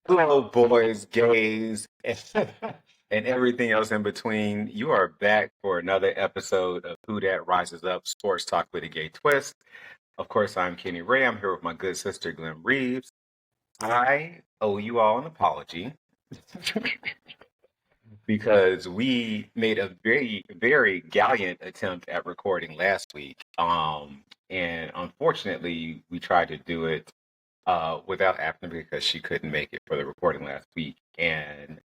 Hello, boys, gays, and everything else in between. You are back for another episode of Who Dat Rises Up Sports Talk with a Gay Twist. Of course, I'm Kenny Ray. I'm here with my good sister, Glynn Reeves. I owe you all an apology because we made a very, very gallant attempt at recording last week. And unfortunately, we tried to do it without Afton because she couldn't make it for the recording last week. And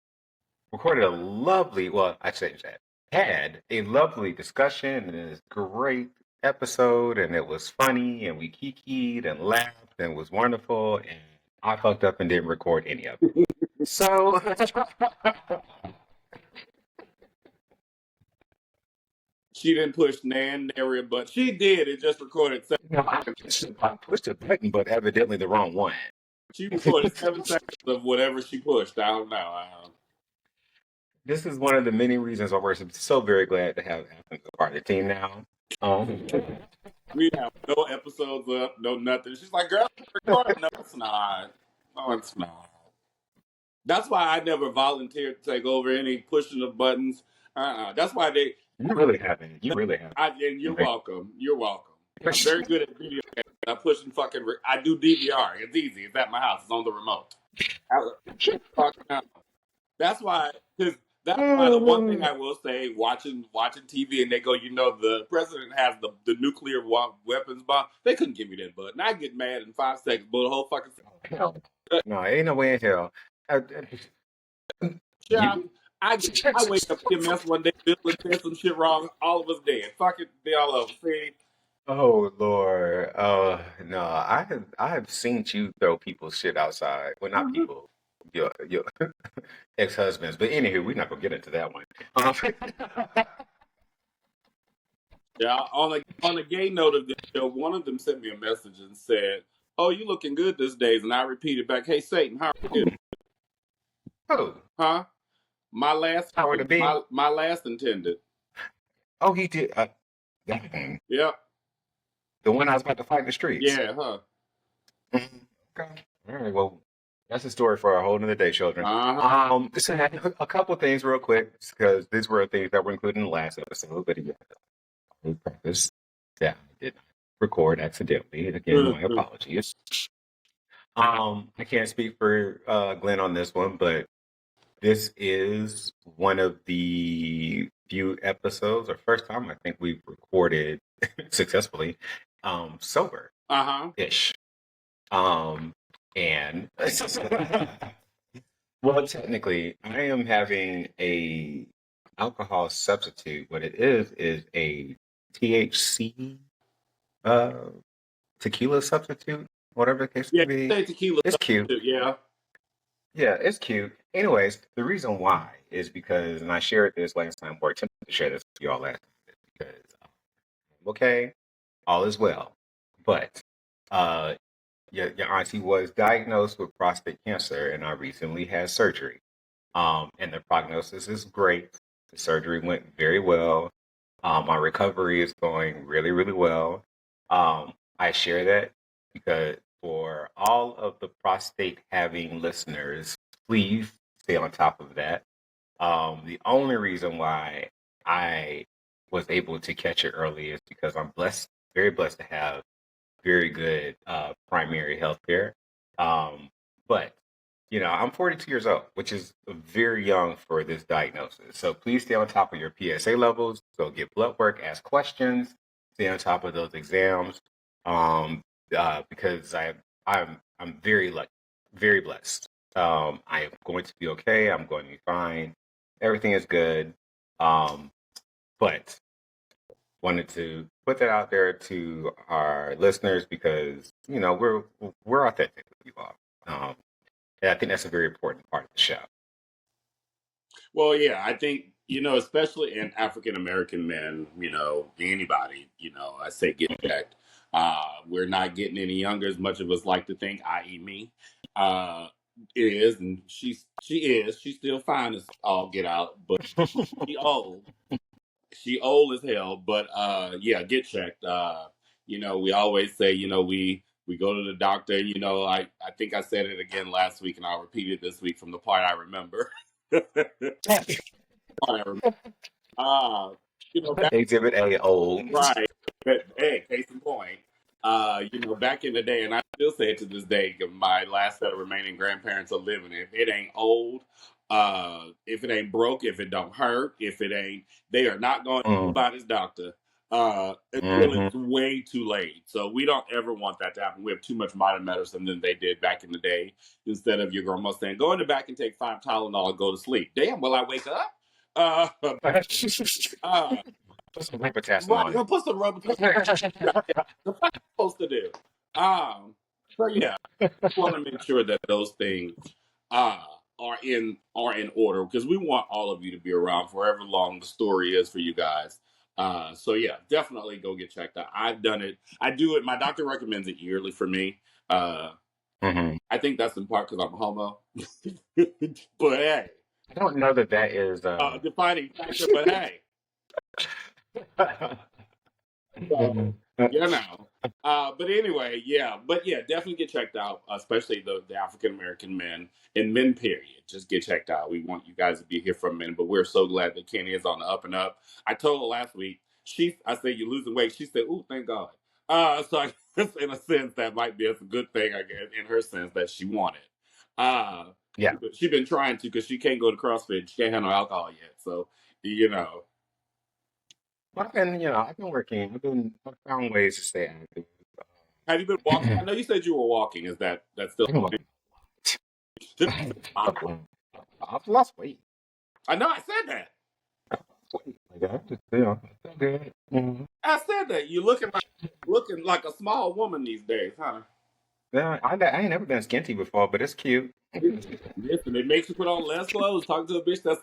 recorded a lovely, well, I changed that, had a lovely discussion and a great episode, and it was funny, and we kikied and laughed, and it was wonderful, and I fucked up and didn't record any of it. So, She didn't push Nan area, but she did. It just recorded I pushed the button, but evidently the wrong one. She recorded 7 seconds of whatever she pushed. I don't know. This is one of the many reasons why we're so very glad to have Afton as a part of the team now. We have no episodes up, no nothing. She's like, girl, record. No, it's not. No, it's not. That's why I never volunteered to take over any pushing of buttons. That's why they. You really haven't. You really haven't. And you're welcome. You're welcome. I'm very good at video games. I'm pushing fucking. I do DVR. It's easy. It's at my house. It's on the remote. That's why. Because that's why the one thing I will say, watching TV, and they go, the president has the nuclear weapons bomb. They couldn't give me that button. I get mad in 5 seconds, but the whole fucking. Hell. No, ain't no way in hell. I wake up in mess one day, Bill said some shit wrong, all of us dead. Fuck it, they all over. See? Oh Lord. No, I have seen you throw people's shit outside. Well, not people, your ex-husbands. But anywho, we're not gonna get into that one. Yeah, on a gay note of this show, one of them sent me a message and said, "Oh, you looking good these days?" And I repeated back, "Hey Satan, how are you?" Oh. Huh? My last intended. Oh, he did. That one. Yep. The one I was about to fight in the streets. Yeah, huh? Okay. All right. Well, that's a story for a whole nother day, children. So a couple things real quick, because these were things that were included in the last episode, but yeah, practice. Yeah, I did not record accidentally. Again, my apologies. I can't speak for Glynn on this one, but this is one of the few episodes, or first time I think we've recorded successfully, sober ish. And well, technically, I am having a alcohol substitute. What it is a THC tequila substitute, whatever the case may be. Tequila. It's cute. Yeah. Yeah, it's cute. Anyways, the reason why is because, and I shared this last time, or attempted to share this with y'all last time, because okay, all is well, but your auntie was diagnosed with prostate cancer, and I recently had surgery. And the prognosis is great. The surgery went very well. My recovery is going really, really well. I share that because for all of the prostate having listeners, please stay on top of that. The only reason why I was able to catch it early is because I'm blessed, very blessed to have very good primary health care. But, I'm 42 years old, which is very young for this diagnosis. So please stay on top of your PSA levels. So get blood work, ask questions, stay on top of those exams. Because I'm very lucky, very blessed. I am going to be okay. I'm going to be fine. Everything is good. But wanted to put that out there to our listeners because we're authentic with you all. And I think that's a very important part of the show. Well, yeah, I think especially in African American men, anybody, I say get checked. We're not getting any younger as much of us like to think, i.e. me. Is, and she's still fine as all get out, but she old. She old as hell, but yeah, get checked. We always say, we We go to the doctor. You know, I think I said it again last week, and I'll repeat it this week from the part I remember. Part I remember. You know, Exhibit A, old. right. But, hey, case in point. You know, back in the day, and I still say it to this day, 'cause my last set of remaining grandparents are living. If it ain't old, if it ain't broke, if it don't hurt, if it ain't, they are not going to Mm. nobody's doctor until Hmm. it's way too late. So we don't ever want that to happen. We have too much modern medicine than they did back in the day. Instead of your grandma saying, "Go in the back and take 5 Tylenol and go to sleep." Damn, will I wake up? Uh, uh, Put some potassium right, on he'll put some rubber. The fuck you supposed to do? So yeah, we want to make sure that those things uh are in order because we want all of you to be around for however long the story is for you guys. So yeah, definitely go get checked out. I've done it. I do it. My doctor recommends it yearly for me. Uh, Hmm. I think that's in part because I'm a homo. But hey, I don't know that that is. defining factor. But hey, so you know. But anyway, yeah, but yeah, definitely get checked out, especially the African American men and men. Period. Just get checked out. We want you guys to be here for a minute, but we're so glad that Kenny is on the up and up. I told her last week. I said you're losing weight. She said, "Ooh, thank God." So I guess in a sense that might be a good thing. I guess in her sense that she wanted. Uh, Yeah. she's been trying to because she can't go to CrossFit. She can't have no alcohol yet. So you know. Well, I've been working. I've found ways to stay active. Have you been walking? I know you said you were walking. Is that's still? I've been walking. I've lost weight. I know I said that. Like that. Just, feel good. Mhm. I said that. You looking like a small woman these days, huh? Yeah, I ain't never been skinty before, but it's cute. Listen, it makes you put on less clothes. Talking to a bitch that's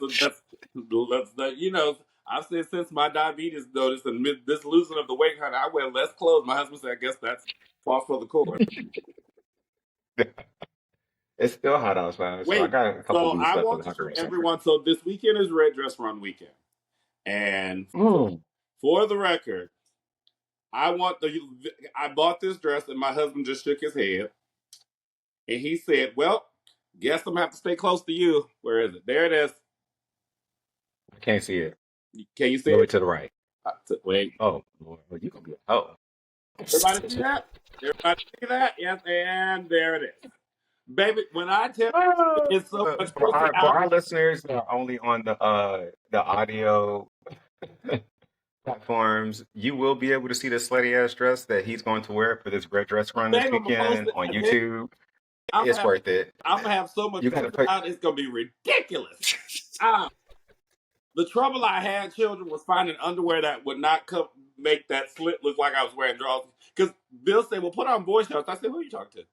you know. I've said since my diabetes notice and this losing of the weight, honey, I wear less clothes. My husband said, I guess that's par for the course. It's still hot outside, so I Wait, got a couple so weeks I left of want the to show Hungry Summer. everyone. So this weekend is Red Dress Run weekend, and Mm. for the record, I bought this dress, and my husband just shook his head. And he said, "Well, guess I'm gonna have to stay close to you." Where is it? There it is. I can't see it. Can you A see little bit it? to the right. Wait. Oh, Lord. Well, you gonna be oh. Everybody see that? Everybody see that? Yes, and there it is. Baby, when I tell you it's so much For pussy for out, our listeners that are only on the audio platforms, you will be able to see the slutty ass dress that he's going to wear for this red dress run this baby, I'm gonna post weekend it. on YouTube. I'm gonna It's have worth it. I'm gonna have so much You gotta pussy put out, it's gonna be ridiculous. Ah, the trouble I had, children, was finding underwear that would not make that slit look like I was wearing drawers. Because Bill said, "Well, put on boy shorts." I said, "Who are you talking to?"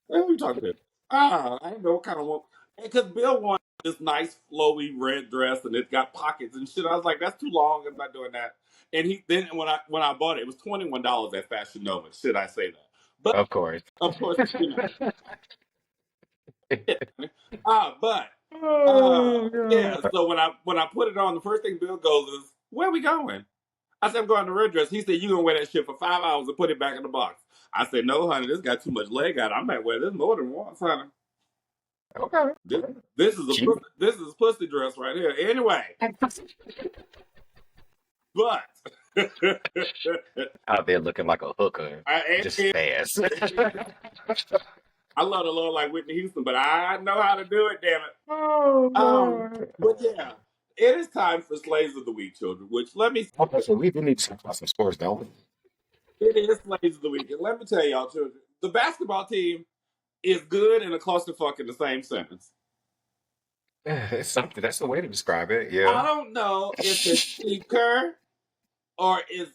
Who are you talking to? I didn't know what kind of one. Because Bill wanted this nice flowy red dress and it got pockets and shit. I was like, "That's too long. I'm not doing that." And he then when I bought it, it was $21 at Fashion Nova. Should I say that? But of course. of course, you know. But Oh yeah. god. So when I put it on, the first thing Bill goes is, "Where are we going?" I said, "I'm going to red dress." He said, "You gonna wear that shit for 5 hours and put it back in the box?" I said, "No, honey, this got too much leg out. I might wear this more than once, honey. Okay. Cheap. This is a pussy dress right here." Anyway, but Out there looking like a hooker. Just and fast. I love the Lord like Whitney Houston, but I know how to do it. Damn it. Oh god. But yeah, it is time for Slaves of the Week, children. Which let me. Okay, so we do need to talk about some sports, don't we? It is Slaves of the Week, and let me tell y'all, children, the basketball team is good and a clusterfuck in the same sentence. It's something. That's the way to describe it. I Yeah. don't know if it's Steve Kerr or is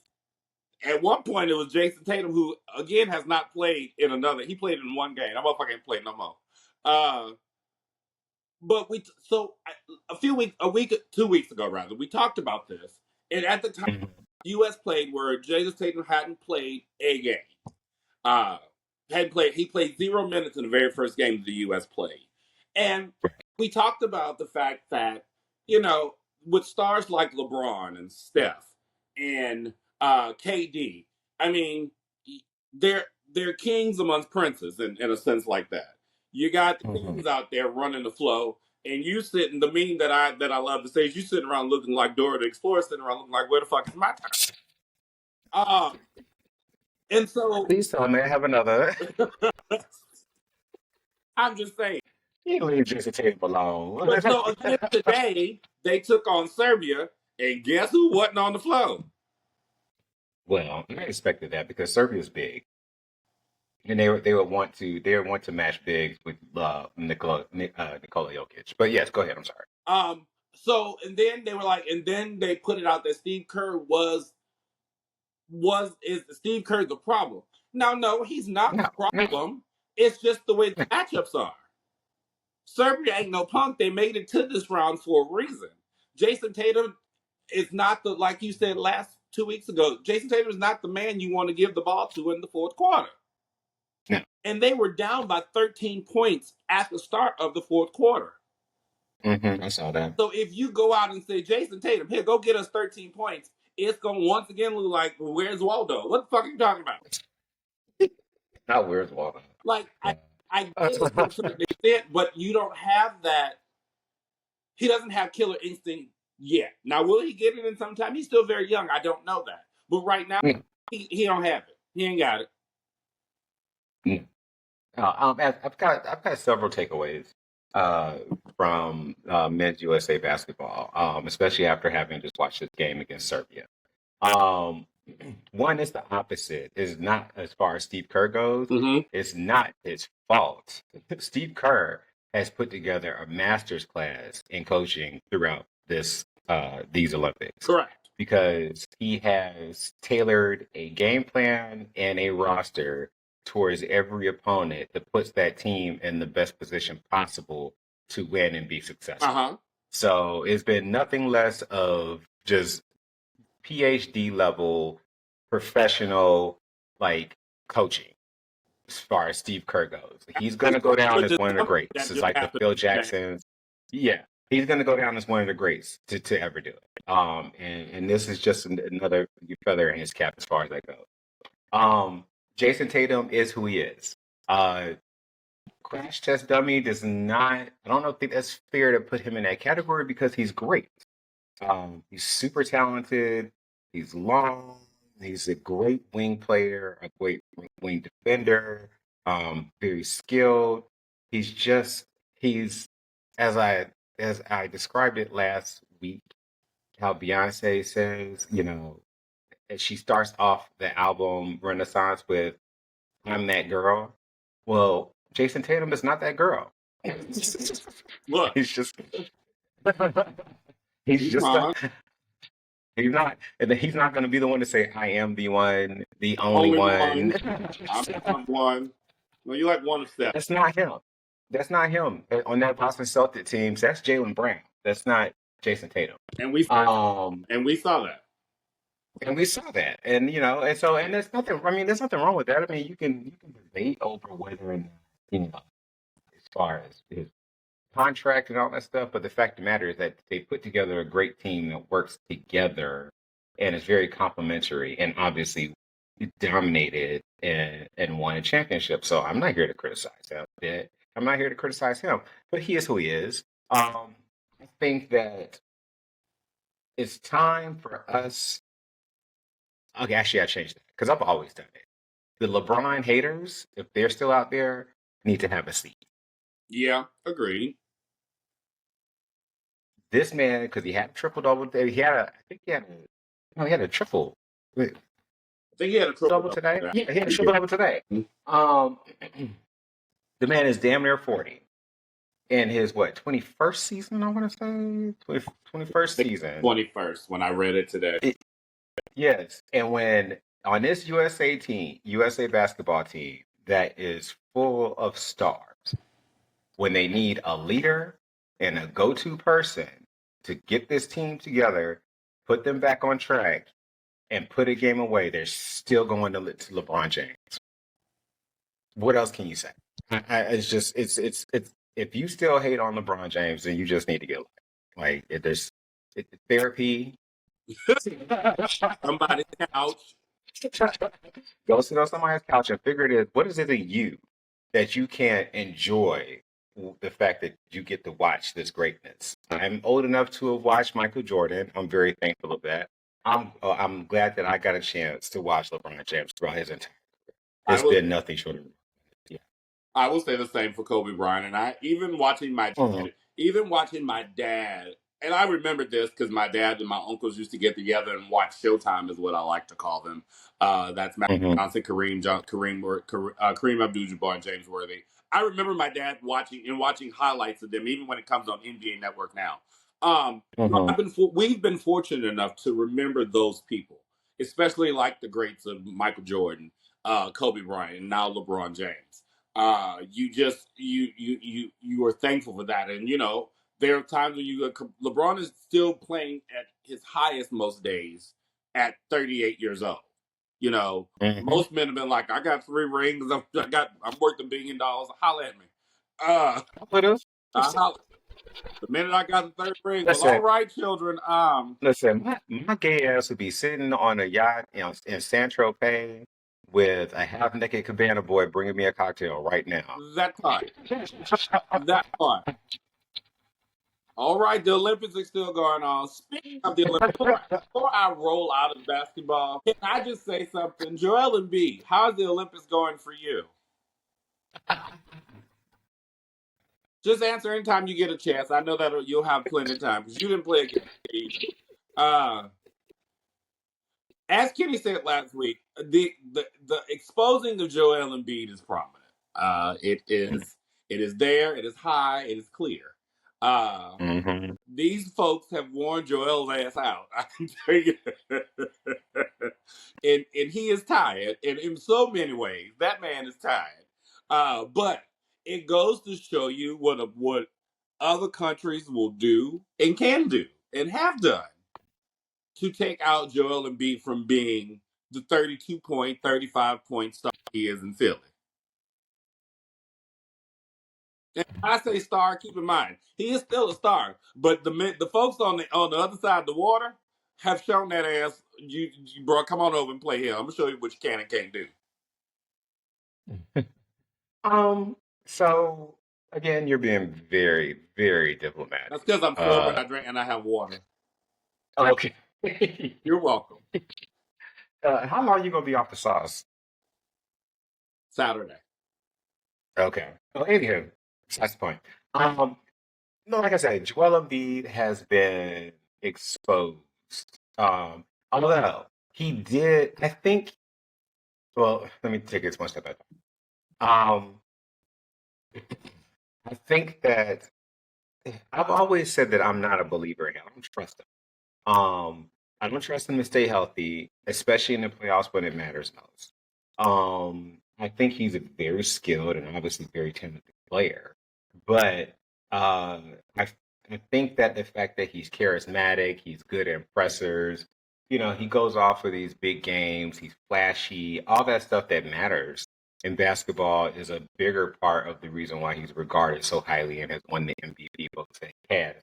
at one point it was Jason Tatum, who again has not played in another. He played in one game. That motherfucker ain't played no more. Uh, but a week, 2 weeks ago rather, we talked about this, and at the time, Mhm. U.S. played where Jason Tatum hadn't played a game. Uh, hadn't played. He played 0 minutes in the very first game the U.S. played, and we talked about the fact that with stars like LeBron and Steph and KD, I mean, they're kings amongst princes in a sense like that. You got the Mm-hmm. kings out there running the flow, and you sitting. The meme that I love to say is you sitting around looking like Dora the Explorer, sitting around looking like where the fuck is my turn? Um, and so Please tell me I have another. I'm just saying. You leave Jason Tatum alone. But so again today they took on Serbia, and guess who wasn't on the flow? Well, I expected that because Serbia's big, and they would want to match bigs with Nikola Jokic. But yes, go ahead. I'm sorry. So and then they were like, and then they put it out that Steve Kerr is Steve Kerr the problem? No, he's not No, the no. problem. It's just the way the matchups are. Serbia ain't no punk. They made it to this round for a reason. Jason Tatum is not the, like you said last 2 weeks ago. Jason Tatum is not the man you want to give the ball to in the fourth quarter. No. And they were down by 13 points at the start of the fourth quarter. I saw that. So if you go out and say, Jason Tatum, here, go get us 13 points, it's going to once again look like, well, where's Waldo? What the fuck are you talking about? Not where's Waldo? Like, I get it to a certain extent, but you don't have that. He doesn't have killer instinct yet. Now, will he get it in some time? He's still very young. I don't know that. But right now, he don't have it. He ain't got it. I've got several takeaways from men's USA basketball, especially after having just watched this game against Serbia. One is the opposite. Is not as far as Steve Kerr goes. It's not his fault. Steve Kerr has put together a master's class in coaching throughout these Olympics. Correct. Because he has tailored a game plan and a roster towards every opponent that puts that team in the best position possible to win and be successful. So it's been nothing less of just PhD level professional coaching as far as Steve Kerr goes. He's going to go down as one of the greats. It's like the Phil Jacksons. Yeah, he's going to go down as one of the greats to ever do it. And this is just another feather in his cap as far as that goes. Jason Tatum is who he is. Crash Test Dummy does not. I don't think that's fair to put him in that category because he's great. He's super talented. He's long. He's a great wing player, a great wing defender. Very skilled. He's as I described it last week. How Beyonce says, she starts off the album Renaissance with "I'm that girl." Well, Jason Tatum is not that girl. Look, he's just he's not, and then he's not going to be the one to say, "I am the one, the only one." I'm one. Well, you like one of seven. That's not him. That's not him. On that Boston Celtics teams, that's Jaylen Brown. That's not Jason Tatum. And we saw that. And we saw that. And and there's nothing. I mean, there's nothing wrong with that. I mean, you can debate over whether, as far as his contract and all that stuff. But the fact of the matter is that they put together a great team that works together and is very complementary, and obviously dominated and won a championship. So I'm not here to criticize him. I'm not here to criticize him, but he is who he is. I think that it's time for us. Okay, actually, I changed that because I've always done it. The LeBron haters, if they're still out there, need to have a seat. Yeah, agreed. This man, because he had a triple double, he had a triple. I think he had a triple double today. Yeah, he had a triple double today. The man is damn near 40. In his 21st season, I want to say 21st season. 21st when I read it today. Yes, and when on this USA basketball team that is full of stars, when they need a leader and a go-to person to get this team together, put them back on track, and put a game away, they're still going to LeBron James. What else can you say? It's if you still hate on LeBron James, then you just need to get there's therapy. Somebody's couch. Go sit on somebody's couch and figure it is. What is it in you that you can't enjoy the fact that you get to watch this greatness? I'm old enough to have watched Michael Jordan. I'm very thankful of that. I'm glad that I got a chance to watch LeBron James throughout his entire. I It's will been nothing short of yeah. I will say the same for Kobe Bryant, and I Mhm, even watching my dad, and I remember this because my dad and my uncles used to get together and watch Showtime, is what I like to call them. That's Magic mhm, Johnson, Kareem Abdul-Jabbar, and James Worthy. I remember my dad watching highlights of them, even when it comes on NBA Network now. mhm, We've been fortunate enough to remember those people, especially like the greats of Michael Jordan, Kobe Bryant, and now LeBron James. You are thankful for that, and there are times when LeBron is still playing at his highest most days at 38 years old. You know, mhm. most men have been like, I got 3 rings, I'm worth $1 billion. Holla at me. Uh, But holla. The minute I got the third ring, well, all listen, right, children. listen. My gay ass would be sitting on a yacht, in San Tropez with a half naked cabana boy bringing me a cocktail right now. That part, that part. All right, the Olympics are still going on. Speaking of the Olympics, before I roll out of basketball, can I just say something? Joel and B, how's the Olympics going for you? Just answer anytime you get a chance. I know that you'll have plenty of time because you didn't play against me either. Uh, as Kenny said last week, the exposing of Joel Embiid is prominent. It is there. It is high. It is clear. Uh, Hmm. these folks have worn Joel's ass out. I can tell you, and he is tired. And in so many ways, that man is tired. But it goes to show you what other countries will do and can do and have done to take out Joel Embiid from being the 32 point, 35 point star he is in Philly. And when I say star, keep in mind he is still a star, but the folks on the other side of the water have shown that ass. You bro, come on over and play here. I'm gonna show you what you can and can't do. Um, so again, you're being very, very That's diplomatic. because I'm sober and I drink and I have water. Okay. You're welcome. How long are you gonna be off the sauce? Saturday. Okay. Well, anywho, that's the point. Um, no, like I said, Joel Embiid has been exposed. Although he did, I think. Well, let me take it one step at a time. I think that I've always said that I'm not a believer in him. I don't trust him. I don't trust him to stay healthy, especially in the playoffs when it matters most. I think he's a very skilled and obviously very talented player, but uh, I I think that the fact that he's charismatic, he's good at pressers, he goes off for these big games, he's flashy, all that stuff that matters in basketball is a bigger part of the reason why he's regarded so highly and has won the MVP votes that he has.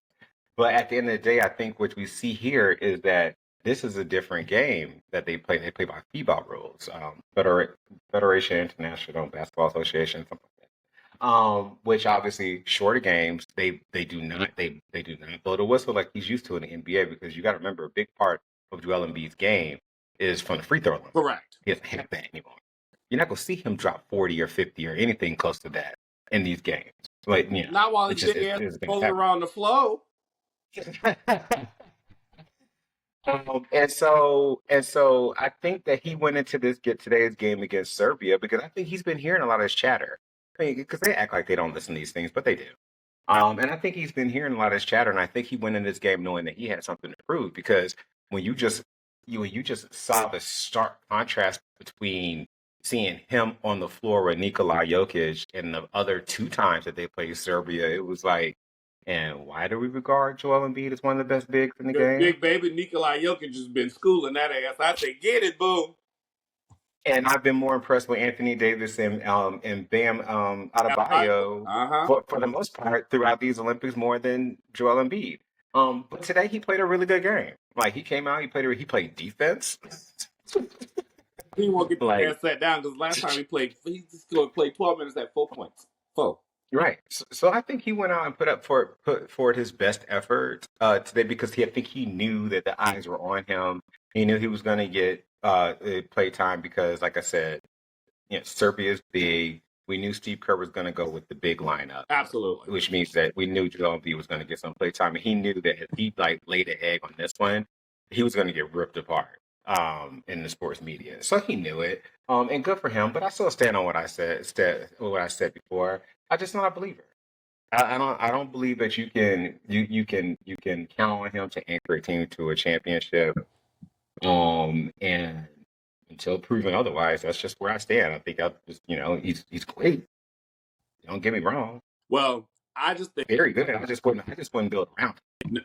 But at the end of the day, I think what we see here is that this is a different game that they play. They play by FIBA rules, Federation International Basketball Association, something like that. Which obviously shorter games, they do not blow the whistle like he's used to in the NBA because you got to remember a big part of Joel Embiid's game is from the free throw line. Correct. He doesn't have that anymore. You're not gonna see him drop 40 or 50 or anything close to that in these games. Like, Not while it's his just big ass it's gonna rolling around the flow. happen. And so I think that he went into today's game against Serbia because I think he's been hearing a lot of this chatter. I mean, because they act like they don't listen to these things, but they do. And I think he's been hearing a lot of this chatter, and I think he went in this game knowing that he had something to prove because when you just saw the stark contrast between seeing him on the floor with Nikola Jokic and the other two times that they played Serbia, it was like, and why do we regard Joel Embiid as one of the best bigs in the Because game? big baby Nikolai Jokic has been schooling that ass. I say, get it, boo. And I've been more impressed with Anthony Davis and Bam Adebayo Uh huh. for the most part throughout these Olympics more than Joel Embiid. But today he played a really good game. Like he came out, he played defense. He won't get his Like, ass sat down because last time he just going to play 12 minutes at 4 points. 4. right. So I think he went out and put forward his best effort today because I think he knew that the eyes were on him. He knew he was going to get play time because, like I said, Serbia's big. We knew Steve Kerr was going to go with the big lineup, Absolutely. which means that we knew Joel Embiid was going to get some play time, and he knew that if he like laid an egg on this one, he was going to get ripped apart in the sports media. So he knew it, and good for him. But I still stand on what I said before. I just not a believer. I don't believe that you can count on him to anchor a team to a championship. And until proven otherwise, that's just where I stand. I think he's great. Don't get me wrong. Well, I just think Very good. I just wouldn't build around him.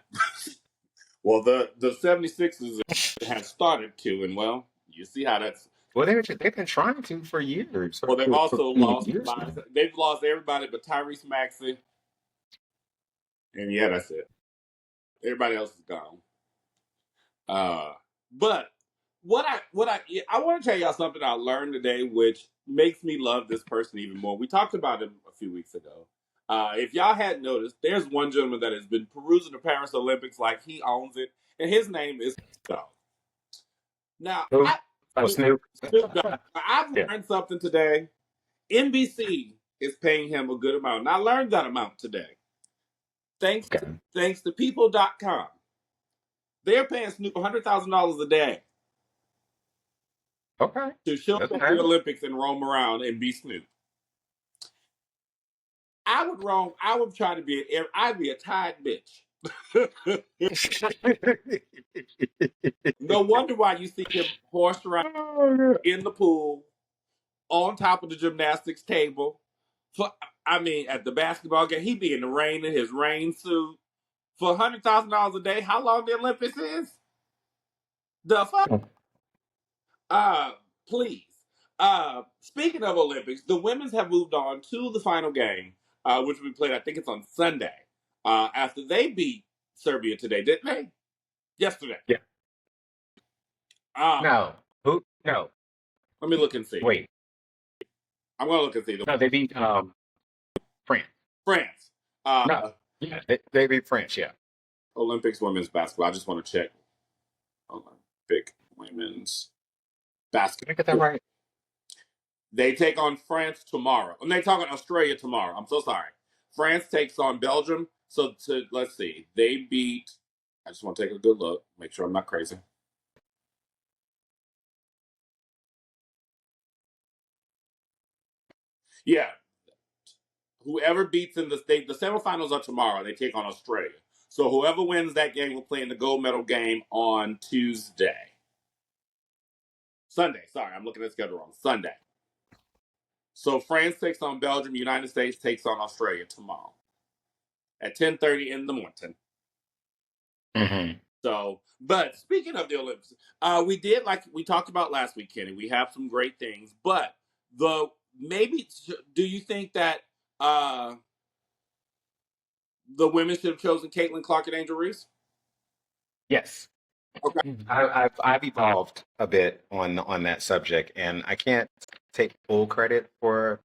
well the 76ers have started to, and well, you see how that's. Well, they've been trying to for years. Well, they've For also lost. years now. They've lost everybody but Tyrese Maxey, and yeah, that's it. Everybody else is gone. But I want to tell y'all something I learned today, which makes me love this person even more. We talked about him a few weeks ago. If y'all hadn't noticed, there's one gentleman that has been perusing the Paris Olympics like he owns it, and his name is Dogg. Now, Snoop. Snoop Dogg. I've Yeah. learned something today. NBC is paying him a good amount, and I learned that amount today. Thanks to People.com. They're paying Snoop $100,000 a day Okay. to show up at the Olympics and roam around and be Snoop. I would try to be I'd be a tired bitch. No wonder why you see him horsed around in the pool, on top of the gymnastics table. At the basketball game, he'd be in the rain in his rain suit for $100,000 a day. How long the Olympics is? The fuck? Please. Speaking of Olympics, the women's have moved on to the final game, which we played. I think it's on Sunday. After they beat Serbia today, didn't they? Yesterday. Yeah. No. Who? No. Let me look and see. Wait. I'm gonna look and see. No, they beat France. France. No. Yeah, they beat France. Yeah. Olympics women's basketball. I just want to check. Olympic women's basketball. Did I get that right? They take on France tomorrow. And they talk on Australia tomorrow. I'm so sorry. France takes on Belgium. So let's see. They beat. I just want to take a good look. Make sure I'm not crazy. Yeah. Whoever beats in the semifinals are tomorrow. They take on Australia. So whoever wins that game will play in the gold medal game on Sunday. Sorry, I'm looking at the schedule wrong. Sunday. So France takes on Belgium. United States takes on Australia tomorrow at 10:30 in the morning. Mm-hmm. So, but speaking of the Olympics, we did, like we talked about last week, Kenny. We have some great things, but do you think that the women should have chosen Caitlin Clark and Angel Reese? Yes. Okay. I've evolved a bit on that subject, and I can't take full credit for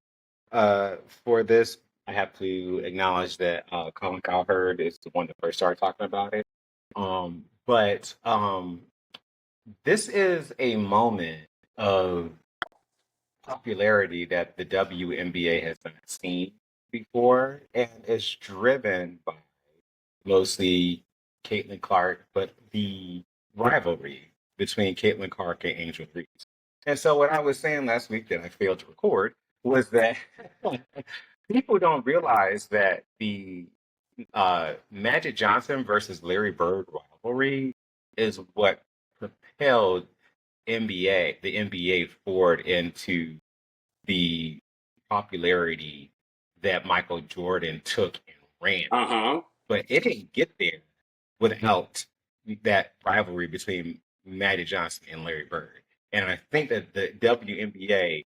this. I have to acknowledge that Colin Cowherd is the one that first started talking about it. But this is a moment of popularity that the WNBA has not seen before, and is driven by mostly Caitlin Clark, but the rivalry between Caitlin Clark and Angel Reese. And so what I was saying last week that I failed to record was that people don't realize that the Magic Johnson versus Larry Bird rivalry is what propelled the NBA forward into the popularity that Michael Jordan took and ran. But it didn't get there without that rivalry between Magic Johnson and Larry Bird. And I think that the WNBA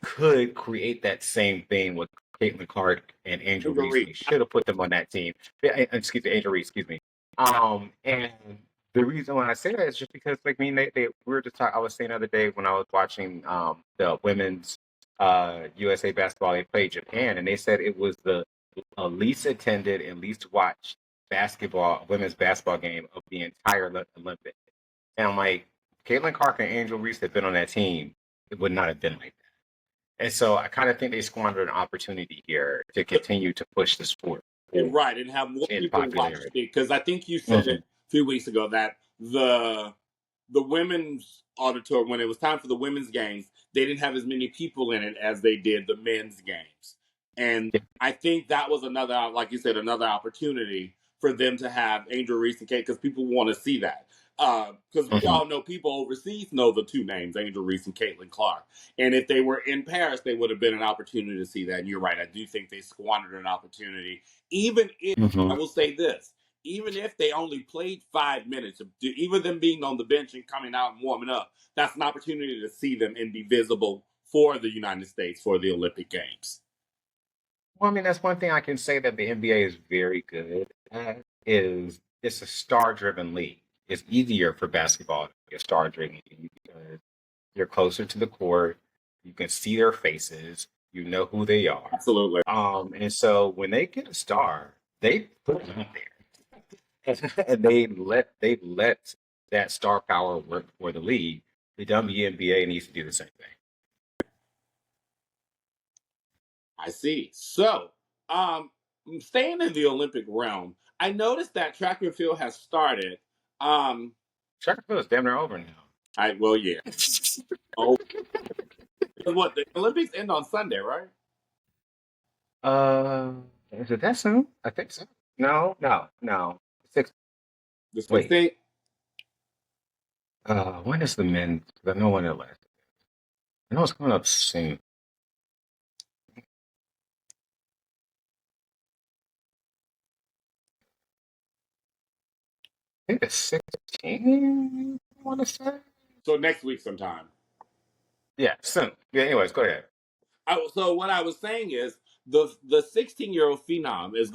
could create that same thing with Caitlin Clark and Angel Reese. They should have put them on that team. Excuse me, Angel Reese, excuse me. And The reason why I say that is just because, like, I mean, we were just talking. I was saying the other day when I was watching the women's USA basketball. They played Japan, and they said it was the least attended and least watched women's basketball game of the entire Olympics. And I'm like, Caitlin Clark and Angel Reese had been on that team, it would not have been like that. And so I kind of think they squandered an opportunity here to continue to push the sport. Right, and have more people watch it. Because I think you said it a few weeks ago that the women's auditorium, when it was time for the women's games, they didn't have as many people in it as they did the men's games. And I think that was another, like you said, another opportunity for them to have Angel Reese and Kate, because people want to see that. Because we all know people overseas know the two names, Angel Reese and Caitlin Clark. And if they were in Paris, they would have been an opportunity to see that. And you're right, I do think they squandered an opportunity. Even if, I will say this, even if they only played 5 minutes, even them being on the bench and coming out and warming up, that's an opportunity to see them and be visible for the United States for the Olympic Games. Well, I mean, that's one thing I can say that the NBA is very good at, is it's a star-driven league. It's easier for basketball to be a star-driven league because you're closer to the court, you can see their faces, you know who they are. Absolutely. And so when they get a star, they put them out there. And they let that star power work for the league. The WNBA needs to do the same thing. I see. So, staying in the Olympic realm, I noticed that track and field has started. Track and field is damn near over now. Well, yeah. Oh, what, the Olympics end on Sunday, right? Is it that soon? I think so. No. The 16th. When is the men? I know when it lasts. I know it's coming up soon. I think it's 16. I want to say. So next week sometime. Yeah, soon. Yeah. Anyways, go ahead. So what I was saying is the 16-year-old phenom is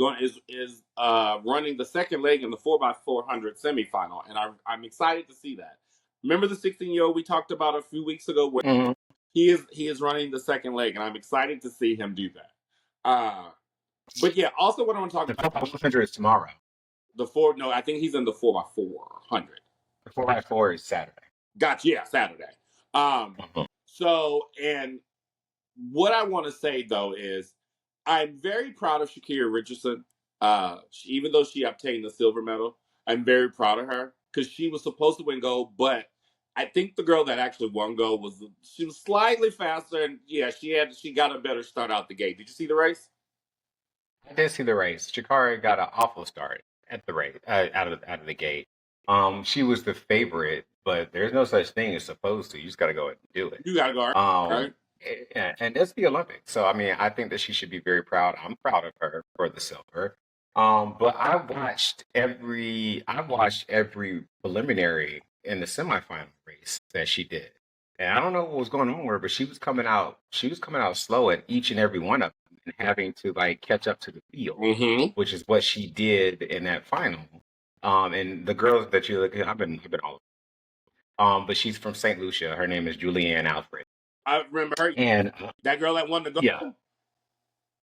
running the second leg in the 4x400 semifinal, and I'm excited to see that. Remember the 16-year-old we talked about a few weeks ago, where he is running the second leg, and I'm excited to see him do that. But yeah, also what I want to talk about. The 4x400 is tomorrow. No, I think he's in the 4x400. The 4x4 is Saturday. Gotcha. Yeah, Saturday. So, and what I want to say though is, I'm very proud of Shakira Richardson. Even though she obtained the silver medal, I'm very proud of her because she was supposed to win gold, but I think the girl that actually won gold was slightly faster, and yeah, she got a better start out the gate. Did you see the race? I did see the race. Shakira got an awful start at the race out of the gate. She was the favorite, but there's no such thing as supposed to. You just got to go and do it. You got to go. Right? And it's the Olympics, so I mean, I think that she should be very proud. I'm proud of her for the silver. But I watched every preliminary in the semifinal race that she did, and I don't know what was going on with her, but she was coming out slow at each and every one of them, and having to like catch up to the field, which is what she did in that final. And the girls that you look at, I've been all but she's from St. Lucia. Her name is Julianne Alfred. I remember her. And that girl that won the gold. Yeah.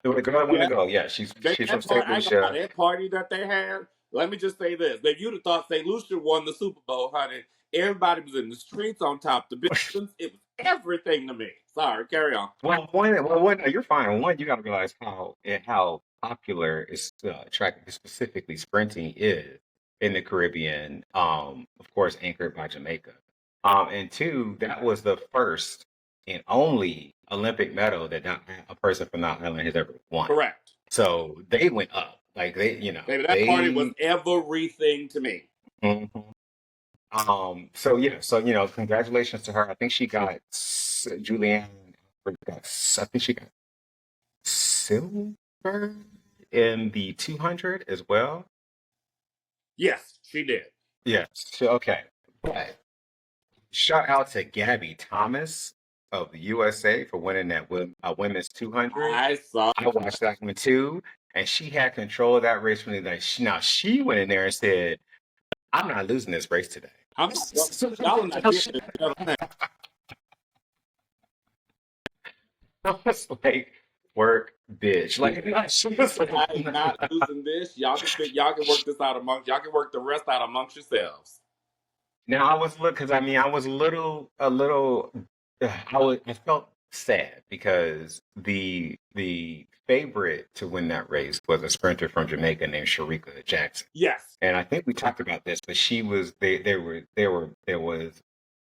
The girl that won the gold. Yeah, she's from St. Lucia. That party that they had. Let me just say this: if you'd have thought St. Lucia won the Super Bowl, honey, everybody was in the streets on top of the buildings. It was everything to me. Sorry, carry on. Well, you're fine. One, you got to realize how popular is track, specifically sprinting, is in the Caribbean. Of course, anchored by Jamaica. And two, that was the first and only Olympic medal that a person from that island has ever won. Correct. So they went up. Like Baby, that party was everything to me. So congratulations to her. I think she got Julianne. I think she got silver in the 200 as well. Yes, she did. Yes. Okay. But shout out to Gabby Thomas of the USA for winning that women's 200. I watched that one too, and she had control of that race from the night. Now she went in there and said, I'm not losing this race today. I'm not. Y'all are not getting it. You know what I'm saying? I was like, work, bitch. Like, she was like, I am not losing this. Y'all can work this out amongst. Y'all can work the rest out amongst yourselves. now I was look because I mean I was a little I felt sad because the favorite to win that race was a sprinter from Jamaica named Sharika Jackson. Yes. And I think we talked about this, but she was there was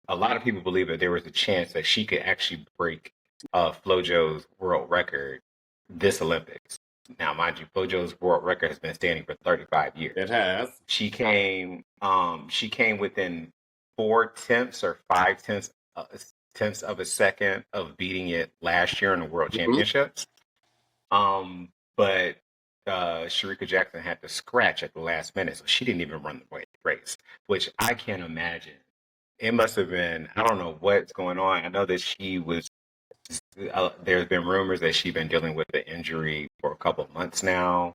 a lot of people believe that there was a chance that she could actually break Flojo's world record this Olympics. Now, mind you, Flojo's world record has been standing for 35 years. It has. She came within 4 tenths or 5 tenths tenths of a second of beating it last year in the World Championships. But Sharika Jackson had to scratch at the last minute, so she didn't even run the race, which I can't imagine. It must have been, I don't know what's going on. I know that she was, there's been rumors that she's been dealing with the injury for a couple of months now.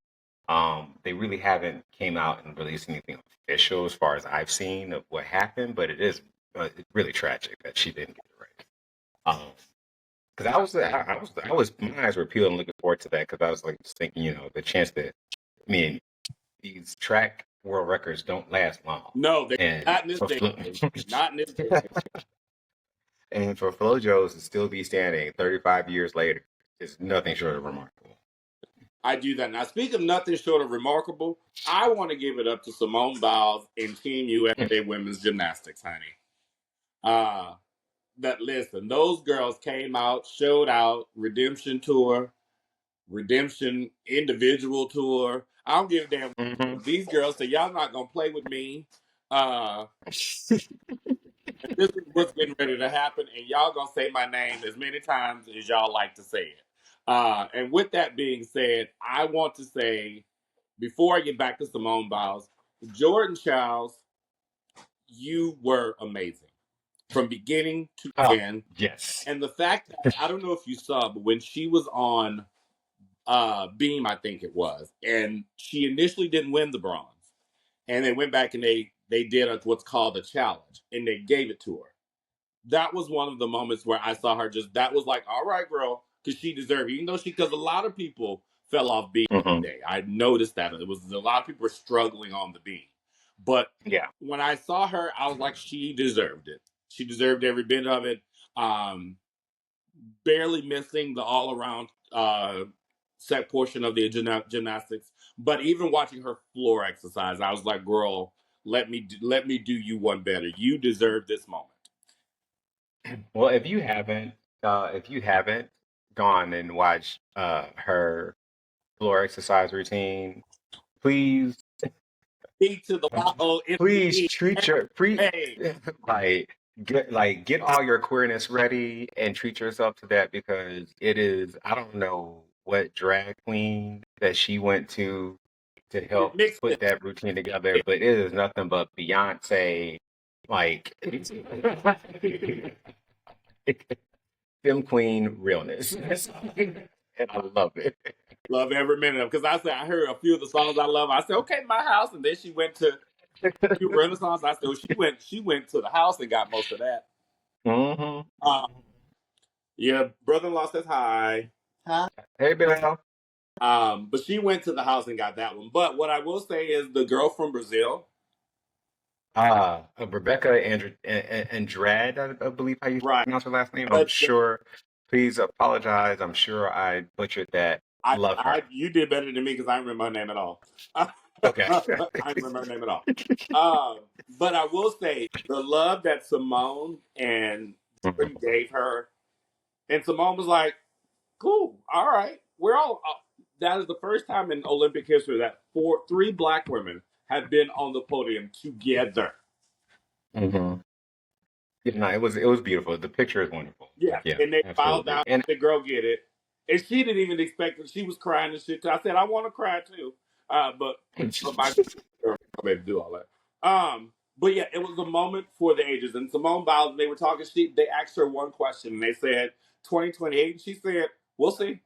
They really haven't came out and released anything official as far as I've seen of what happened, but it is really tragic that she didn't get the race. Because I was, my eyes were peeled and looking forward to that because I was like just thinking, the chance that, I mean, these track world records don't last long. No, they And not in this day. Not in this day. and for Flojo's to still be standing 35 years later is nothing short of remarkable. I do that. Now, speak of nothing short of remarkable, I want to give it up to Simone Biles and Team USA Women's Gymnastics, honey. That listen, those girls came out, showed out, redemption tour, redemption individual tour. I don't give a damn. Mm-hmm. These girls say y'all not gonna play with me. This is what's getting ready to happen, and y'all gonna say my name as many times as y'all like to say it. And with that being said, I want to say, before I get back to Simone Biles, Jordan Childs, you were amazing from beginning to end. Yes. And the fact that, I don't know if you saw, but when she was on Beam, I think it was, and she initially didn't win the bronze, and they went back and they did what's called a challenge, and they gave it to her. That was one of the moments where I saw her that was like, all right, girl, because she deserved it. Even though because a lot of people fell off Beam today. I noticed that. It was a lot of people were struggling on the Beam. But yeah, when I saw her, I was like, she deserved it. She deserved every bit of it. Barely missing the all-around set portion of the gymnastics. But even watching her floor exercise, I was like, girl, let me do you one better. You deserve this moment. Well, if you haven't gone and watched her floor exercise routine, please, Speak to the please treat your Hey. get all your queerness ready and treat yourself to that because it is, I don't know what drag queen that she went to help put that routine together, but it is nothing but Beyonce, like film queen realness. And I love it. Love every minute of because I heard a few of the songs I love. I said, okay, my house, and then she went to Renaissance. I said, well, she went to the house and got most of that. Mm-hmm. Yeah, brother-in-law says hi. Hi. Hey, Bill. But she went to the house and got that one. But what I will say is the girl from Brazil. Rebecca Andrade, I believe how you pronounce her last name. I'm But sure. Please apologize. I'm sure I butchered that. Love her. You did better than me because I don't remember her name at all. Okay. I don't remember her name at all. But I will say the love that Simone and Jordan gave her, and Simone was like, "Cool, all right, we're all." That is the first time in Olympic history that three Black women have been on the podium together. Mm-hmm. Yeah, no, it was beautiful. The picture is wonderful. Yeah, Yeah, and they filed absolutely. out. And The girl get it, and she didn't even expect it. She was crying and shit. Too. I said, "I want to cry too," but my girl made to do all that. But yeah, it was a moment for the ages. And Simone Biles, they were talking. They asked her one question, and they said 2028, and she said, "We'll see."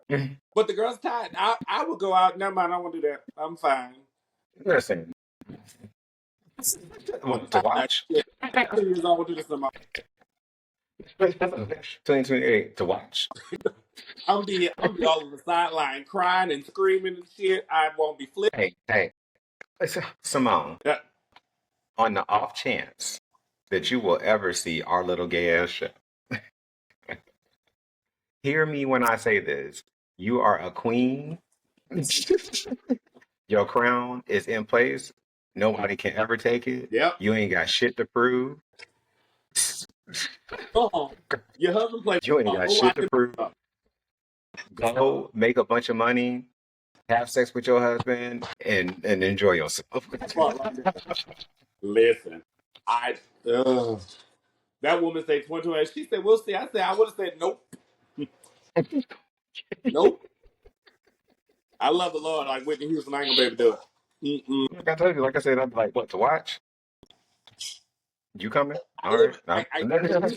But the girl's tired. I would go out. Never mind. I won't do that. I'm fine. listen, What, to watch? 2 years old to some. 2028 to watch. I'm be all on the sideline crying and screaming and shit. I won't be flipping. Hey, Simone, Yeah. on the off chance that you will ever see our little gay ass show, hear me when I say this. You are a queen. Your crown is in place. Nobody can ever take it. Yep. You ain't got shit to prove. Go home. Your husband plays You ain't football. got Go shit watch to him. prove. Go make a bunch of money, have sex with your husband, and enjoy yourself. Listen, that woman said 2028. She said, "We'll see." I said, "I would have said nope, nope." I love the Lord. Like Whitney Houston, I ain't gonna be able to do it. Mm-mm. Like I told you, like I said, I'm like, what to watch? You coming? I All live. right. I live in LA.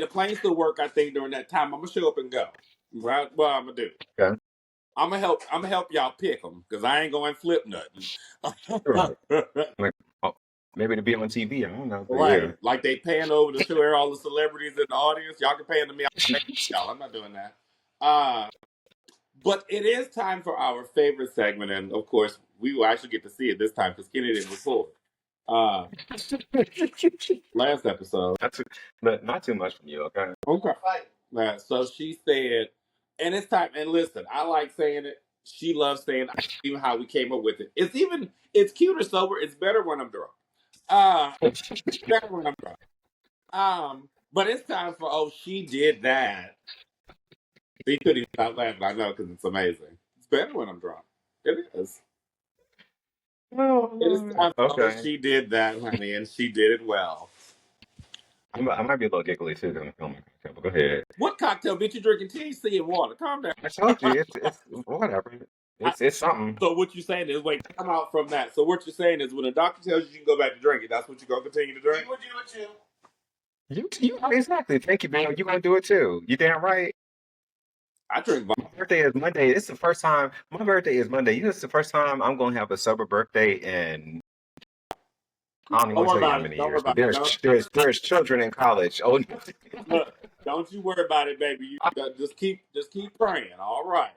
The plane still work. I think during that time, I'm gonna show up and go. Right? What I'm gonna do? Okay. I'm gonna help. I'm gonna help y'all pick them because I ain't going to flip nothing. Right. Like, oh, maybe to be on TV. I don't know. But yeah. Right? Like they paying over to show all the celebrities in the audience. Y'all can pay them to me. I'll pay y'all. I'm not doing that. But it is time for our favorite segment, and of course, we will actually get to see it this time because Kenny didn't record. Last episode. Not too much from you, okay? Okay. So she said, and it's time. And listen, I like saying it. She loves saying it. Even how we came up with it. It's cute or sober. It's better when I'm drunk. Better when I'm drunk. But it's time for she did that. He couldn't even stop laughing. I know because it's amazing. It's better when I'm drunk. It is. Oh, It is time for okay. she did that, honey, and she did it well. I might be a little giggly too because I'm filming cocktail, but go ahead. What cocktail? Bitch, you drinking THC and water. Calm down. I told you it's whatever. It's something. So what you're saying is, wait, come out from that. So what you're saying is, when a doctor tells you you can go back to drinking, that's what you're gonna continue to drink. Would do it too. You exactly. Thank you, man. You gonna do it too. You damn right. I drink. My birthday is Monday. It's the first time. My birthday is Monday. You know, it's the first time I'm gonna have a sober birthday, and I don't even Don't want worry to tell you how about it. many Don't worry years. But about it. there's children in college. Oh, Look, don't you worry about it, baby. You just keep praying. All right.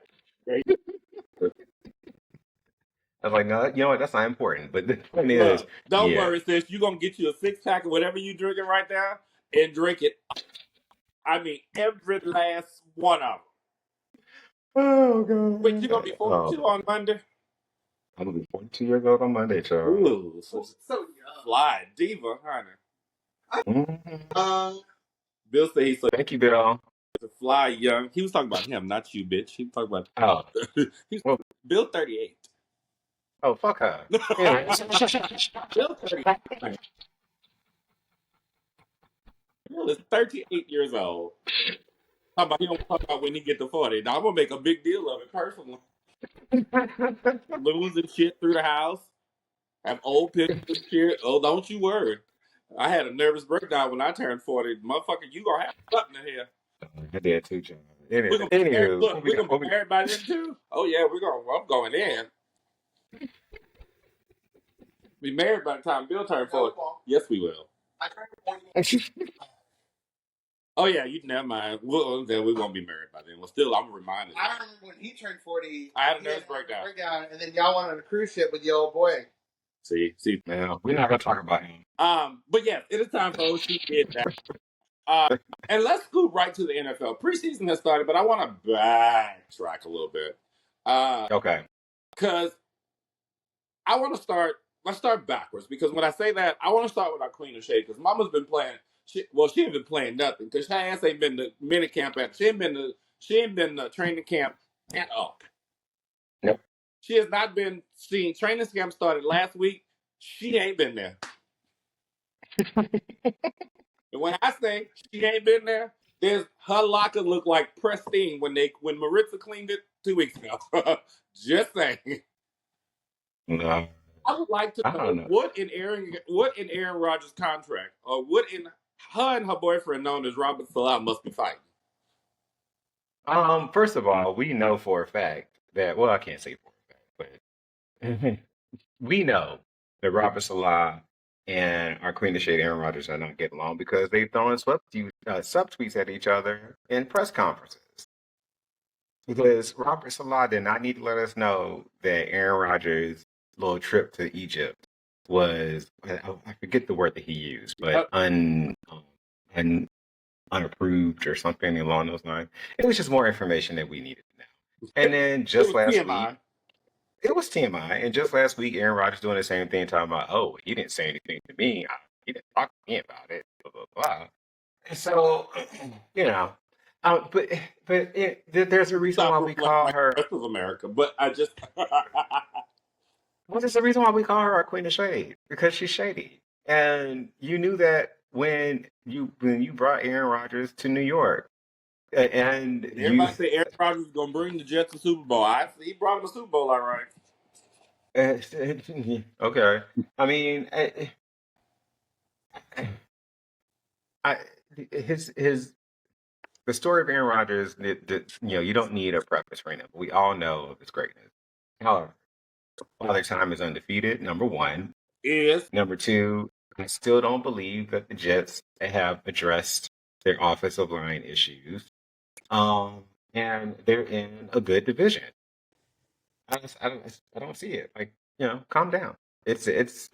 Okay? I was like, no, you know what? That's not important. But the point is, Look, don't yeah. worry, sis. You're gonna get you a 6-pack of whatever you drinking right now and drink it. I mean, every last one of them. Oh god. Wait, you gonna be 42 on Monday? I'm gonna be 42 years old on Monday, Charles. Ooh, so young. Fly diva, honey. Mm-hmm. Bill said he's such Thank you, Bill. a fly young. He was talking about him, not you, bitch. He was talking about Oh, he's well, Bill 38. oh, fuck her. Anyway. Bill 38. Bill is 38 years old. He don't talk about when he get to 40. Now I'm gonna make a big deal of it personally. Losing shit through the house. Have old pictures and shit. Oh, don't you worry. I had a nervous breakdown when I turned 40. Motherfucker, you gonna have something in here. I did too, Charles. We're gonna be married. Anywho, Look, we're gonna be married by then too. Oh yeah, I'm going in. Be married by the time Bill turned 40. Yes, we will. I turned 40. Oh yeah, you never mind. Then we won't be married by then. Well, still, I'm reminded. I remember when he turned 40. I had a nervous breakdown. And then y'all went on a cruise ship with your old boy. See. now we're not gonna talk about him. But yeah, it is time for OC did that. And let's scoot right to the NFL. Preseason has started, but I want to backtrack a little bit. Okay. Because I want to start. Let's start backwards. Because when I say that, I want to start with our clean and shade. Because Mama's been playing. She ain't been playing nothing. Because her ass ain't been to mini camp. She ain't been to training camp at all. Nope. She has not been seen. Training camp started last week. She ain't been there. And when I say she ain't been there, her locker looked like pristine when Maritza cleaned it 2 weeks ago. Just saying. No. I would like to know what in Aaron Rodgers' contract, or what in her and her boyfriend known as Robert Salaah must be fighting. First of all, we know for a fact that I can't say for a fact, but we know that Robert Salaah and our Queen of Shade, Aaron Rodgers, are not getting along because they've thrown subtweets at each other in press conferences. Because Robert Salaah did not need to let us know that Aaron Rodgers' little trip to Egypt was, I forget the word that he used, but unapproved or something along those lines. It was just more information that we needed to know. And then just last week, it was TMI. And just last week, Aaron Rodgers doing the same thing, talking about, oh, he didn't say anything to me. He didn't talk to me about it, blah, blah, blah. And so, you know, there's a reason why we call her. Rest of America, but I just. Well, there's a reason why we call her our Queen of Shade, because she's shady. And you knew that when you brought Aaron Rodgers to New York. And everybody say Aaron Rodgers is gonna bring the Jets to Super Bowl. He brought him a Super Bowl, all right. Okay. I mean, the story of Aaron Rodgers, you don't need a preface right now. We all know of his greatness. However, Father Time is undefeated. Number one. Number two, I still don't believe that the Jets have addressed their offensive line issues. And they're in a good division. I don't see it. Like, calm down. It's just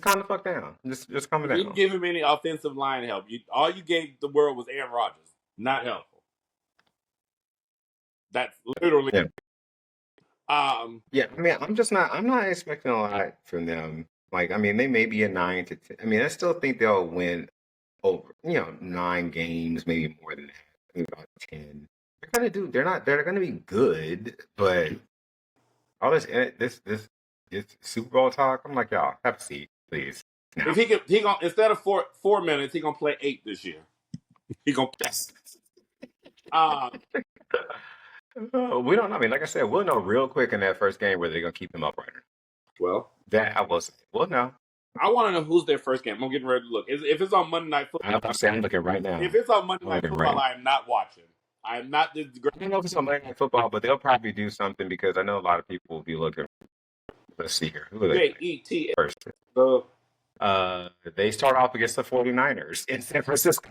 calm the fuck down. Just calm down. You didn't give him any offensive line help. All you gave the world was Aaron Rodgers. Not helpful. That's literally. Yeah. Yeah. I mean, I'm not expecting a lot from them. Like, I mean, they may be a 9 to 10. I mean, I still think they'll win over, 9 games, maybe more than that. Maybe about 10. They're gonna be good, but all this Super Bowl talk, I'm like, y'all, have a seat, please. No. If he gonna instead of 4 minutes, he gonna play 8 this year. He gonna. We don't know. I mean, like I said, we'll know real quick in that first game whether they're gonna keep him upright. Well, that I will say. We'll know. I want to know who's their first game. I'm getting ready to look. If it's on Monday Night Football, I'm looking right now. If it's on Monday Night Football, I am not watching. I am not. I don't know if it's on Monday Night Football, but they'll probably do something because I know a lot of people will be looking. Let's see here. Who are they? J-E-T first? They start off against the 49ers in San Francisco.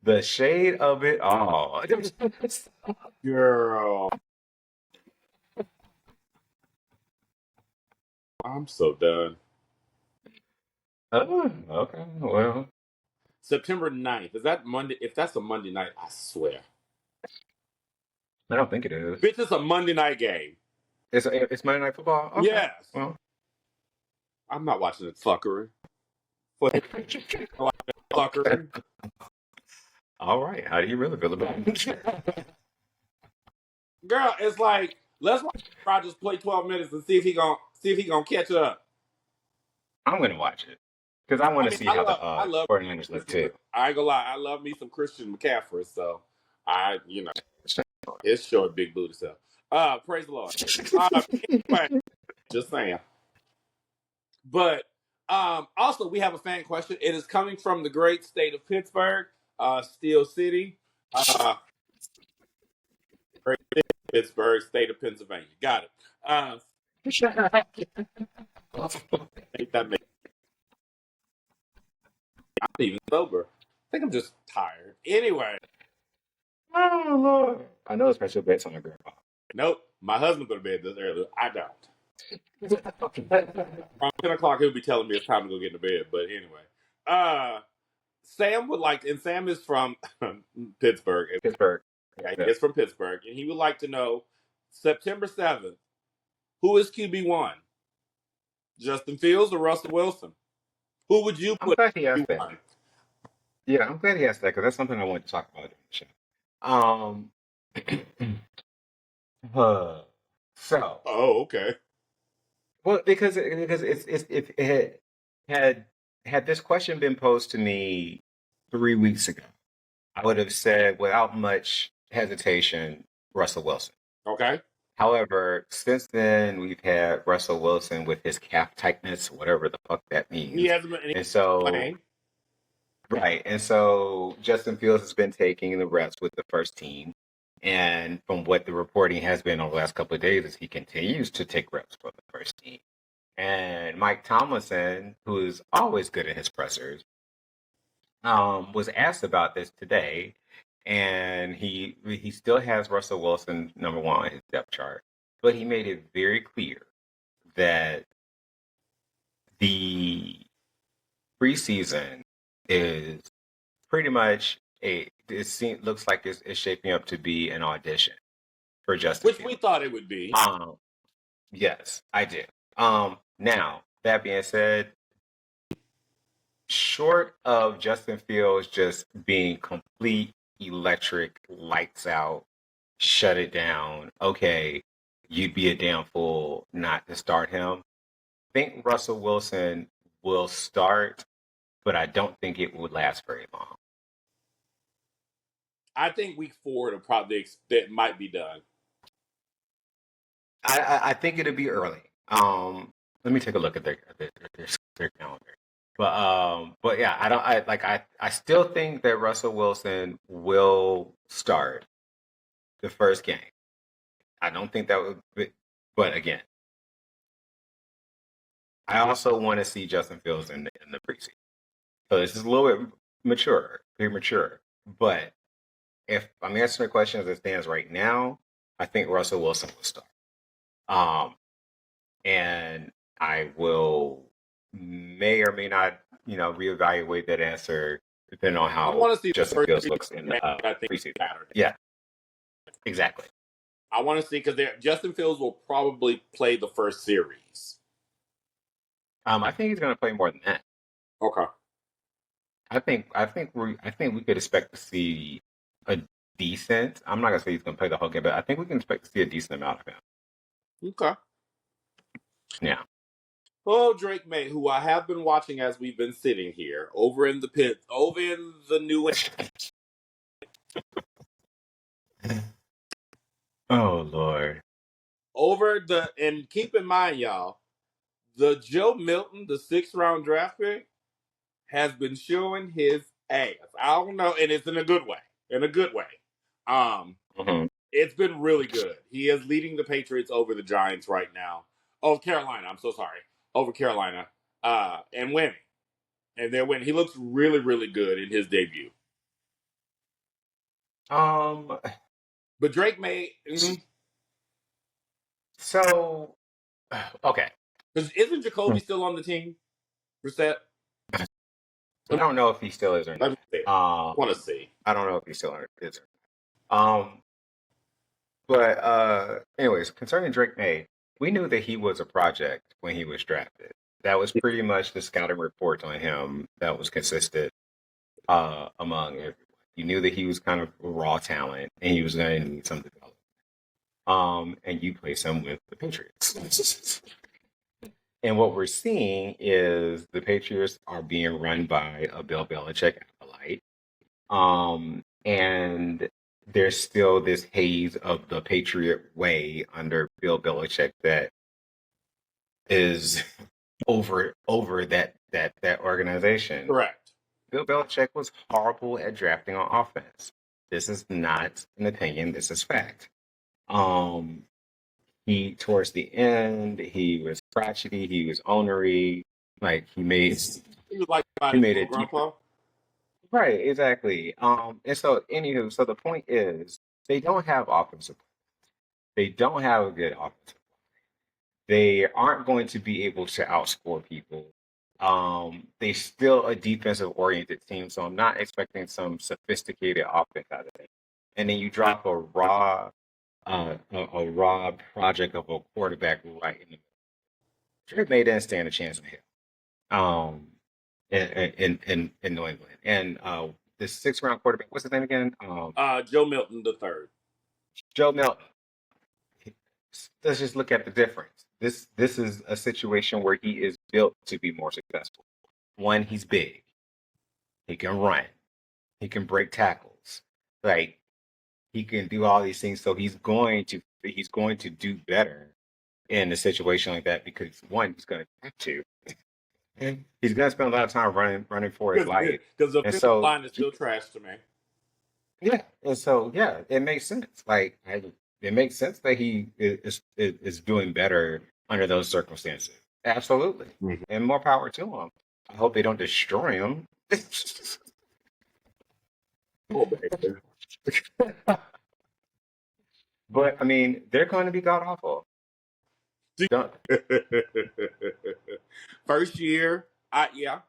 The shade of it all. Girl. I'm so done. Oh, okay. Well. September 9th. Is that Monday? If that's a Monday night, I swear. I don't think it is. Bitch, it's a Monday night game. It's Monday Night Football? Okay. Yes. Well. I'm not watching this fuckery. Fuckery. All right. How do you really feel about it? Girl, it's like, let's watch Rodgers play 12 minutes and see if he gonna catch up. I'm gonna watch it because I want to see how the 49ers look too. I ain't gonna lie, I love me some Christian McCaffrey, so it's short, big booty stuff. Praise the Lord. Anyway, just saying. But also, we have a fan question. It is coming from the great state of Pittsburgh, Steel City. Great state of Pittsburgh, state of Pennsylvania. Got it. I think that makes. I'm even sober. I think I'm just tired. Anyway. Oh, Lord. I know special bets on your grandpa. Nope. My husband go to bed this early. I don't. Around 10 o'clock, he'll be telling me it's time to go get into bed. But anyway. Sam would like, and Sam is from Pittsburgh. Pittsburgh. Yeah, he's from Pittsburgh. And he would like to know, September 7th, who is QB1? Justin Fields or Russell Wilson? Who would you put? I'm glad he asked that. Yeah, I'm glad he asked that because that's something I wanted to talk about in the show. So. Oh, okay. Well, because it had this question been posed to me 3 weeks ago, I would have said without much hesitation, Russell Wilson. Okay. However, since then we've had Russell Wilson with his calf tightness, whatever the fuck that means. He hasn't been. And so, playing. Right, and so Justin Fields has been taking the reps with the first team. And from what the reporting has been over the last couple of days, is he continues to take reps for the first team. And Mike Tomlinson, who is always good at his pressers, was asked about this today, and he still has Russell Wilson number one on his depth chart, but he made it very clear that the preseason is pretty much looks like it's shaping up to be an audition for Justin Which Fields. we thought it would be. Yes, I did. Now that being said, short of Justin Fields just being complete electric, lights out, shut it down, okay, you'd be a damn fool not to start him. I think Russell Wilson will start, but I don't think it would last very long. I think week 4 that might be done. I think it'll be early. Let me take a look at their calendar. But yeah, I still think that Russell Wilson will start the first game. I don't think that would be, but again, I also want to see Justin Fields in the preseason. So this is a little bit premature. But if I'm answering the question as it stands right now, I think Russell Wilson will start. And I may or may not, reevaluate that answer depending on how Justin Fields looks in the preseason. Saturday. Yeah, exactly. I want to see because Justin Fields will probably play the first series. I think he's going to play more than that. Okay. I think we could expect to see a decent. I'm not going to say he's going to play the whole game, but I think we can expect to see a decent amount of him. Okay. Yeah. Oh, Drake May, who I have been watching as we've been sitting here over in the pit, over in the new. Oh Lord. And keep in mind, y'all, the Joe Milton, the 6th round draft pick, has been showing his ass. I don't know, and it's in a good way. It's been really good. He is leading the Patriots over the Giants right now. Oh, Carolina. I'm so sorry. Over Carolina. And winning. And they're winning. He looks really, really good in his debut. But Drake May. So, okay. Because isn't Jacoby still on the team? Reset? I don't know if he still is or not. I want to see. I don't know if he still is. But anyways, concerning Drake May, we knew that he was a project when he was drafted. That was pretty much the scouting report on him that was consistent among everyone. You knew that he was kind of raw talent and he was going to need some development. And you place him with the Patriots. And what we're seeing is the Patriots are being run by a Bill Belichick acolyte. And there's still this haze of the Patriot way under Bill Belichick that is over that organization. Correct. Bill Belichick was horrible at drafting on offense. This is not an opinion. This is fact. He towards the end, he was crotchety. He was ornery. Like he made it grandpa. Right, exactly. And so, anywho, so the point is, they don't have offensive. They don't have a good offensive. They aren't going to be able to outscore people. They're still a defensive-oriented team, so I'm not expecting some sophisticated offense out of it. And then you drop a raw project of a quarterback right in the middle. Drake May didn't stand a chance in hell. In New England. And the 6th round quarterback, what's his name again? Joe Milton III. Joe Milton. Let's just look at the difference. This is a situation where he is built to be more successful. One, he's big. He can run. He can break tackles. Like he can do all these things. So he's going to do better in a situation like that because one, he's going to have to. He's going to spend a lot of time running for his life. Because the offensive line is still trash to me. Yeah, and so yeah, it makes sense. It makes sense that he is doing better under those circumstances. Absolutely, Mhm. and more power to him. I hope they don't destroy him. Oh, baby. But I mean, they're going to be god awful. Don't First year, yeah.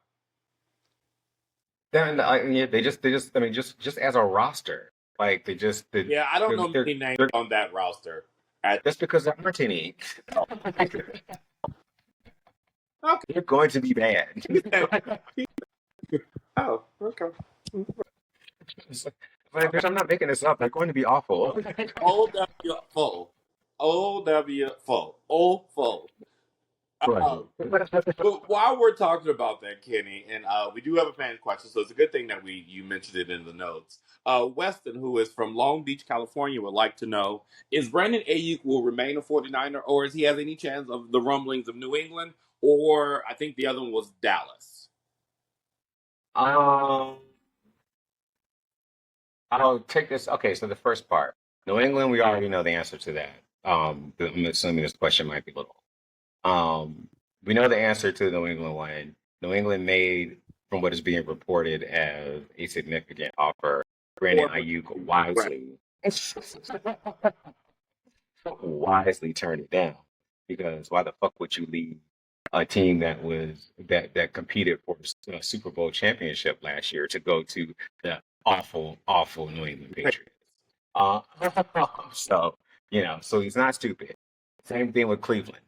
then yeah, they just I mean just as a roster, like Yeah, I don't know they're, many names they're on that roster. At just because there aren't any, okay. they're going to be bad. Oh, okay. Like, bitch, I'm not making this up. They're going to be awful. OW full. OW full. O full. Right. But while we're talking about that, Kenny, and we do have a fan question, so it's a good thing that you mentioned it in the notes. Weston, who is from Long Beach, California, would like to know, is Brandon Aiyuk will remain a 49er, or is he has any chance of the rumblings of New England, or I think the other one was Dallas? Um, I'll take this. Okay, so the first part, New England, we already know the answer to that. I'm assuming this question might be little. We know the answer to the New England one. New England made, from what is being reported as a significant offer, Brandon Or Aiyuk right. wisely turned it down because why the fuck would you leave a team that competed for a Super Bowl championship last year to go to the awful New England Patriots? Uh, so so he's not stupid. Same thing with Cleveland.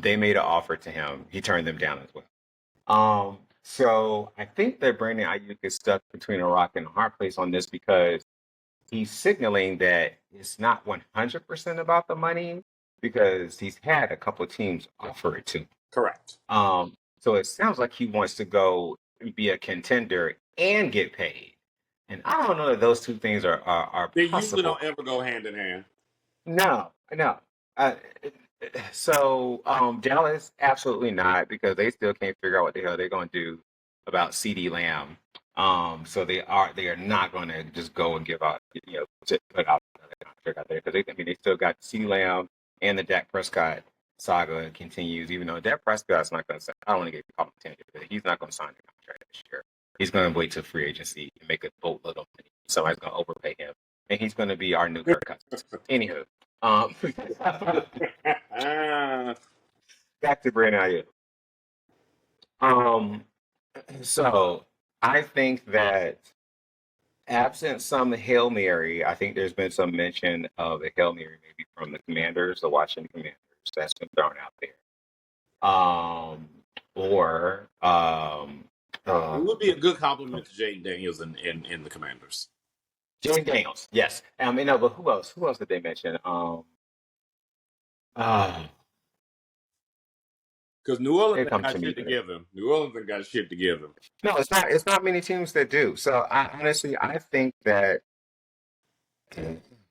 They made an offer to him. He turned them down as well. So I think that Brandon Ayuk is stuck between a rock and a hard place on this because he's signaling that it's not 100% about the money because he's had a couple of teams offer it to him. Correct. So it sounds like he wants to go and be a contender and get paid. And I don't know that those two things are They usually possible. don't ever go hand in hand. No, no. Uh, Dallas, absolutely not, because they still can't figure out what the hell they're going to do about CD Lamb. So they are not going to just go and give out, to put out another contract out there because I mean they still got CD Lamb and the Dak Prescott saga continues. Even though Dak Prescott's not going to, I don't want to get caught in tangent, but he's not going to sign the contract this year. He's going to wait till free agency and make a boatload of money. Somebody's going to overpay him, and he's going to be our new Kirk Cousins. Anywho. Back to Brandon Aiyuk. Um, so I think that absent some Hail Mary, I think there's been some mention of a Hail Mary maybe from the Commanders, the Washington Commanders, that's been thrown out there. Or It would be a good compliment to Jaden Daniels in the Commanders. Jimmy Daniels, yes. No, but who else? Who else did they mention? Because New Orleans Here ain't comes got to me. shit to give him. New Orleans ain't got shit to give him. No, it's not. It's not many teams that do. So I think that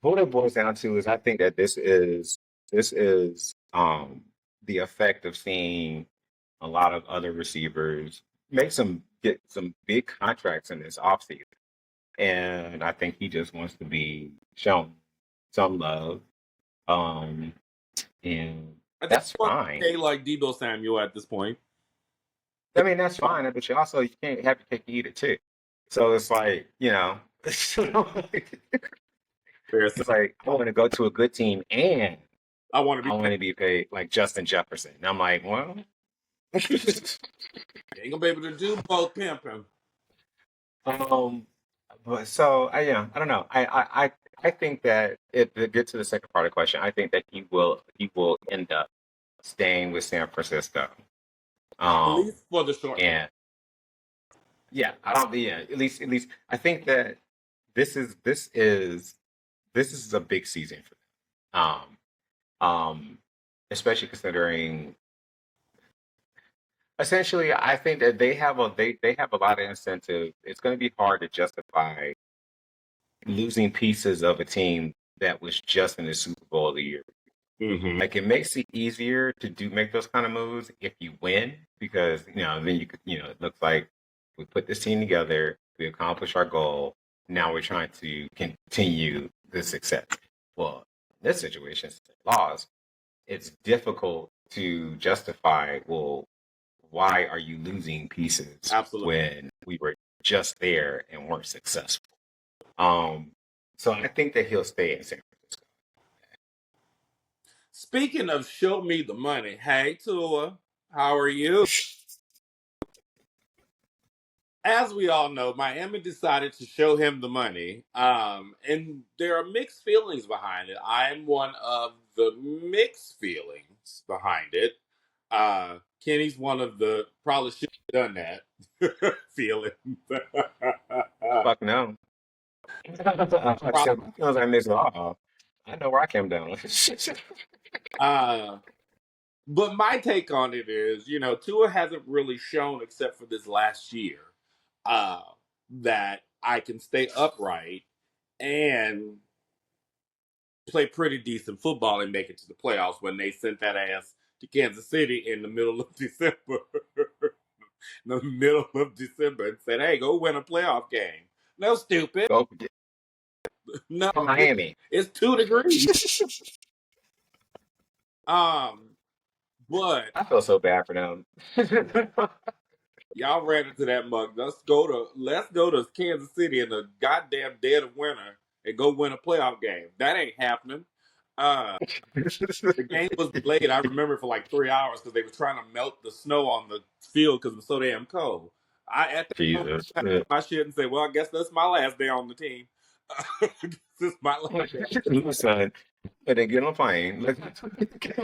what it boils down to is I think that this is the effect of seeing a lot of other receivers get some big contracts in this offseason. And I think he just wants to be shown some love. And I think that's he wants to fine. stay like Debo Samuel at this point. I mean, that's fine, but you can't have your cake and eat it too. So it's like, it's like I want to go to a good team and I want to I be want to be paid like Justin Jefferson. And I'm like, well, ain't gonna be able to do both pimping. but so I don't know. I think that to get to the second part of the question, I think that he will end up staying with San Francisco. At least for the short term. And yeah, I don't. Yeah, at least I think that this is a big season for them. Especially considering essentially, I think that they have a lot of incentive. It's going to be hard to justify losing pieces of a team that was just in the Super Bowl of the year. Mm-hmm. Like it makes it easier to make those kind of moves if you win because then you could it looks like we put this team together, we accomplished our goal, now we're trying to continue the success. Well, in this situation, laws, it's difficult to justify, well, why are you losing pieces Absolutely. when we were just there and weren't successful? So I think that he'll stay in San Francisco. Speaking of show me the money, hey Tua, how are you? As we all know, Miami decided to show him the money, and there are mixed feelings behind it. I'm one of the mixed feelings behind it. Kenny's one of the probably should have done that feeling. Fuck no. I said, my feelings are mixed off. I know where I came down. But my take on it is, Tua hasn't really shown, except for this last year, that I can stay upright and play pretty decent football and make it to the playoffs when they sent that ass to Kansas City in the middle of December. In the middle of December and said, hey, go win a playoff game. No, stupid. Go No, Miami. it's 2 degrees. But I feel so bad for them. y'all ran into that mug. Let's go to Kansas City in the goddamn dead of winter and go win a playoff game. That ain't happening. The game was delayed. I remember for like 3 hours because they were trying to melt the snow on the field because it was so damn cold. At that Jesus. moment, I shit and say, well, I guess that's my last day on the team. This is my last day. Son, but then get on a plane.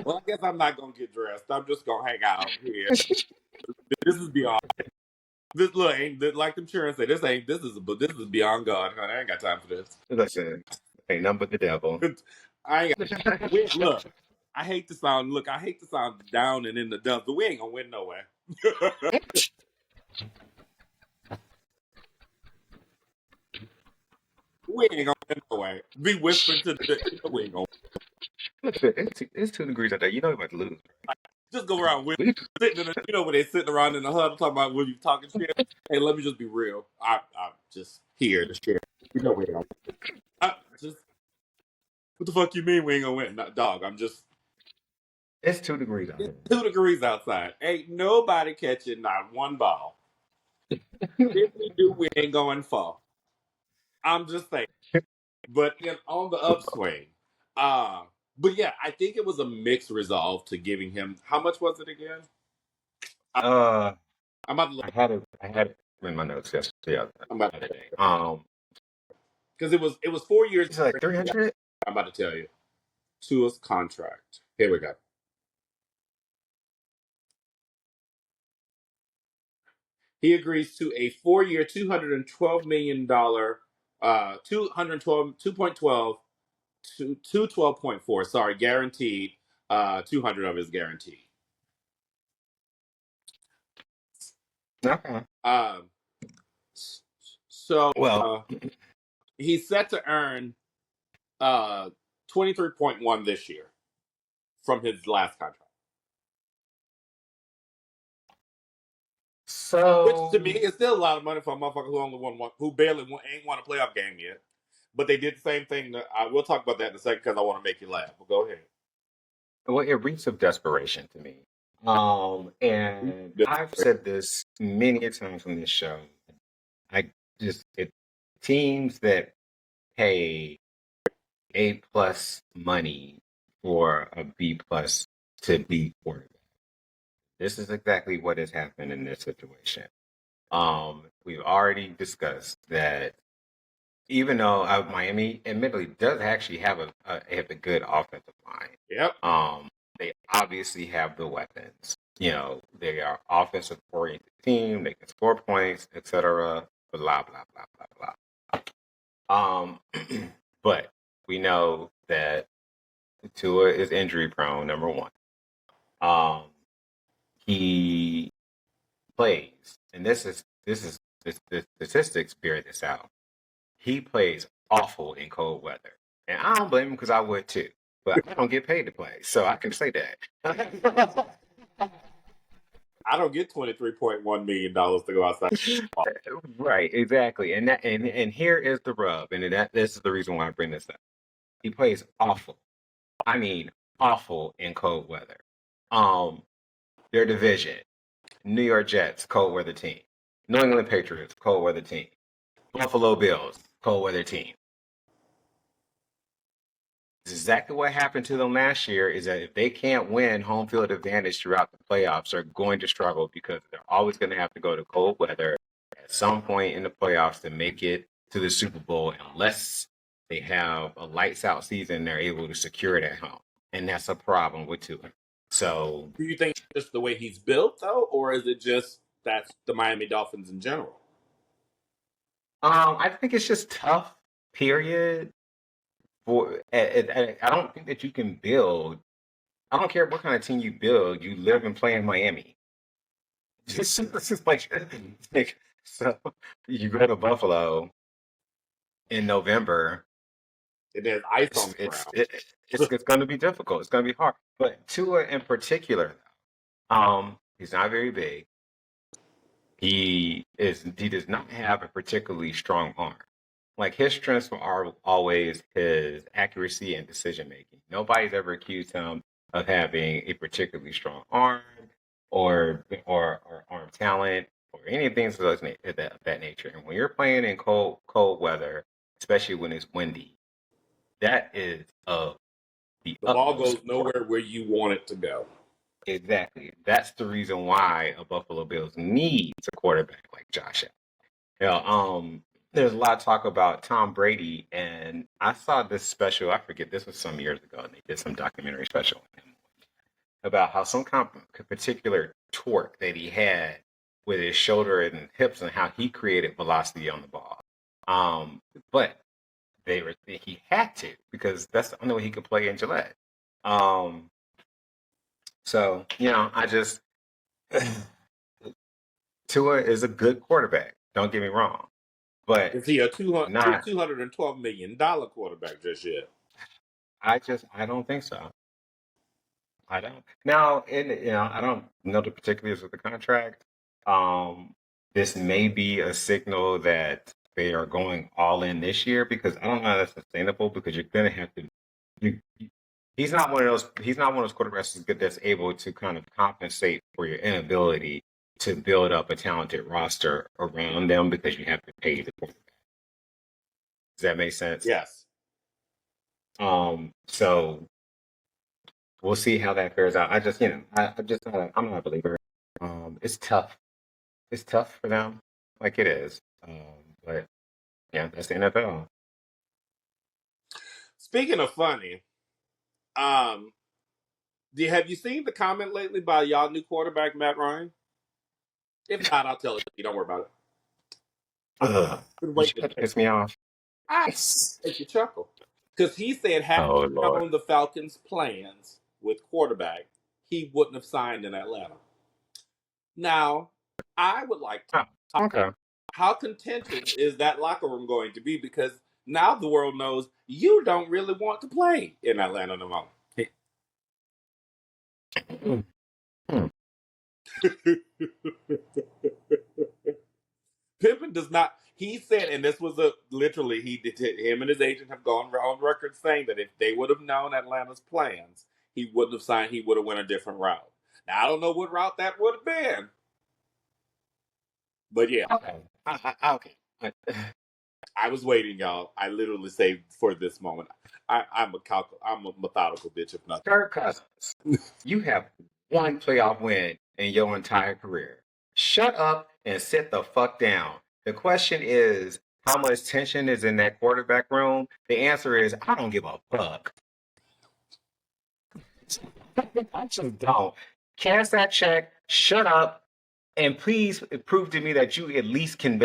Well, I guess I'm not gonna get dressed. I'm just gonna hang out here. This is beyond. This look ain't like them children say. This is beyond God, honey. I ain't got time for this. Listen, ain't nothing but the devil. I ain't got, look. I hate to sound down and in the dumps, but we ain't gonna win nowhere. We ain't gonna win nowhere. Be whispering to the we ain't gonna Listen, it's 2 degrees out there. You know you're about to lose. just go around sitting in when they sitting around in the huddle talking about when you talking shit. Hey, let me just be real. I'm just here to share. We know we ain't gonna win. What the fuck you mean we ain't gonna win? Dog, It's 2 degrees out there. 2 degrees outside. Ain't nobody catching not one ball. If we do, we ain't going far. I'm just saying. But on the upswing. But yeah, I think it was a mixed resolve to giving him. How much was it again? I'm about to look. I had it in my notes yesterday. I'm about to because it was 4 years. It's like 300. I'm about to tell you. Tua's contract. Here we go. He agrees to a 4-year, $212 million, 2.12 to 212.4. Sorry, guaranteed. 200 of it is guaranteed. Okay. So Well, he's set to earn 23.1 this year from his last contract. so Which to me is still a lot of money for a motherfucker who barely ain't won a playoff game yet. But they did the same thing. I will talk about that in a second because I want to make you laugh. But go ahead. well, it reeks of desperation to me. And I've said this many times on this show. Teams that pay A+ money for a B+ to be quarterback. This is exactly what has happened in this situation. We've already discussed that even though Miami admittedly does actually have a good offensive line. Yep. They obviously have the weapons. They are offensive oriented team. They can score points, etc. Blah blah blah blah blah. But we know that Tua is injury prone. Number one. He plays, and this is the statistics bear this out. He plays awful in cold weather, and I don't blame him because I would too. But I don't get paid to play, so I can say that. I don't get $23.1 million to go outside. Right, exactly. And here is the rub, and this is the reason why I bring this up. He plays awful. I mean, awful in cold weather. Um, their division, New York Jets, cold weather team. New England Patriots, cold weather team. Buffalo Bills, cold weather team. Exactly what happened to them last year is that if they can't win home field advantage throughout the playoffs, they're going to struggle because they're always going to have to go to cold weather at some point in the playoffs to make it to the Super Bowl unless they have a lights out season, they're able to secure it at home. And that's a problem with Tua. So Do you think it's just the way he's built, though, or is it just that's the Miami Dolphins in general? I think it's just tough, period. I don't think that you can build. I don't care what kind of team you build. You live and play in Miami. Just like so. You go to Buffalo in November. And there's ice on the It's ground. it's going to be difficult. It's going to be hard. But Tua in particular, he's not very big. He does not have a particularly strong arm. Like his strengths are always his accuracy and decision making. Nobody's ever accused him of having a particularly strong arm or arm talent or anything of that nature. And when you're playing in cold weather, especially when it's windy, that is of the The ball utmost goes importance. nowhere where you want it to go. Exactly. That's the reason why a Buffalo Bills needs a quarterback like Josh Allen. There's a lot of talk about Tom Brady, and I saw this special. I forget, this was some years ago, and they did some documentary special on him about how some particular torque that he had with his shoulder and hips and how he created velocity on the ball. But he had to because that's the only way he could play in Gillette. So I just Tua is a good quarterback. Don't get me wrong, but Is he a not. $212 million quarterback just yet? I don't think so. I don't. Now, I don't know the particulars of the contract. Um, this may be a signal that they are going all in this year because I don't know if that's sustainable because you're gonna have to. He's not one of those. He's not one of those quarterbacks that's able to kind of compensate for your inability to build up a talented roster around them because you have to pay the quarterback. Does that make sense? Yes. So we'll see how that fares out. I'm not a believer. It's tough. It's tough for them, like it is. But yeah, that's the NFL. Speaking of funny, have you seen the comment lately by y'all new quarterback Matt Ryan? If not, I'll tell it to you. Don't worry about Ugh, it. that piss me off. Make you chuckle. Because he said, had Oh he Lord. known the Falcons' plans with quarterback, he wouldn't have signed in Atlanta. Now, I would like to Oh, okay. how contentious is that locker room going to be? Because now the world knows you don't really want to play in Atlanta no more. Hmm. Pippen does not. He said, and this was literally him and his agent have gone on record saying that if they would have known Atlanta's plans, he wouldn't have signed. He would have went a different route. Now I don't know what route that would have been, but yeah, Okay. Okay. I was waiting, y'all. I literally saved for this moment. I'm a methodical bitch, if nothing. Kirk Cousins, you have one playoff win in your entire career. Shut up and sit the fuck down. The question is, how much tension is in that quarterback room? The answer is, I don't give a fuck. I just don't. Cash that check, shut up, and please prove to me that you at least can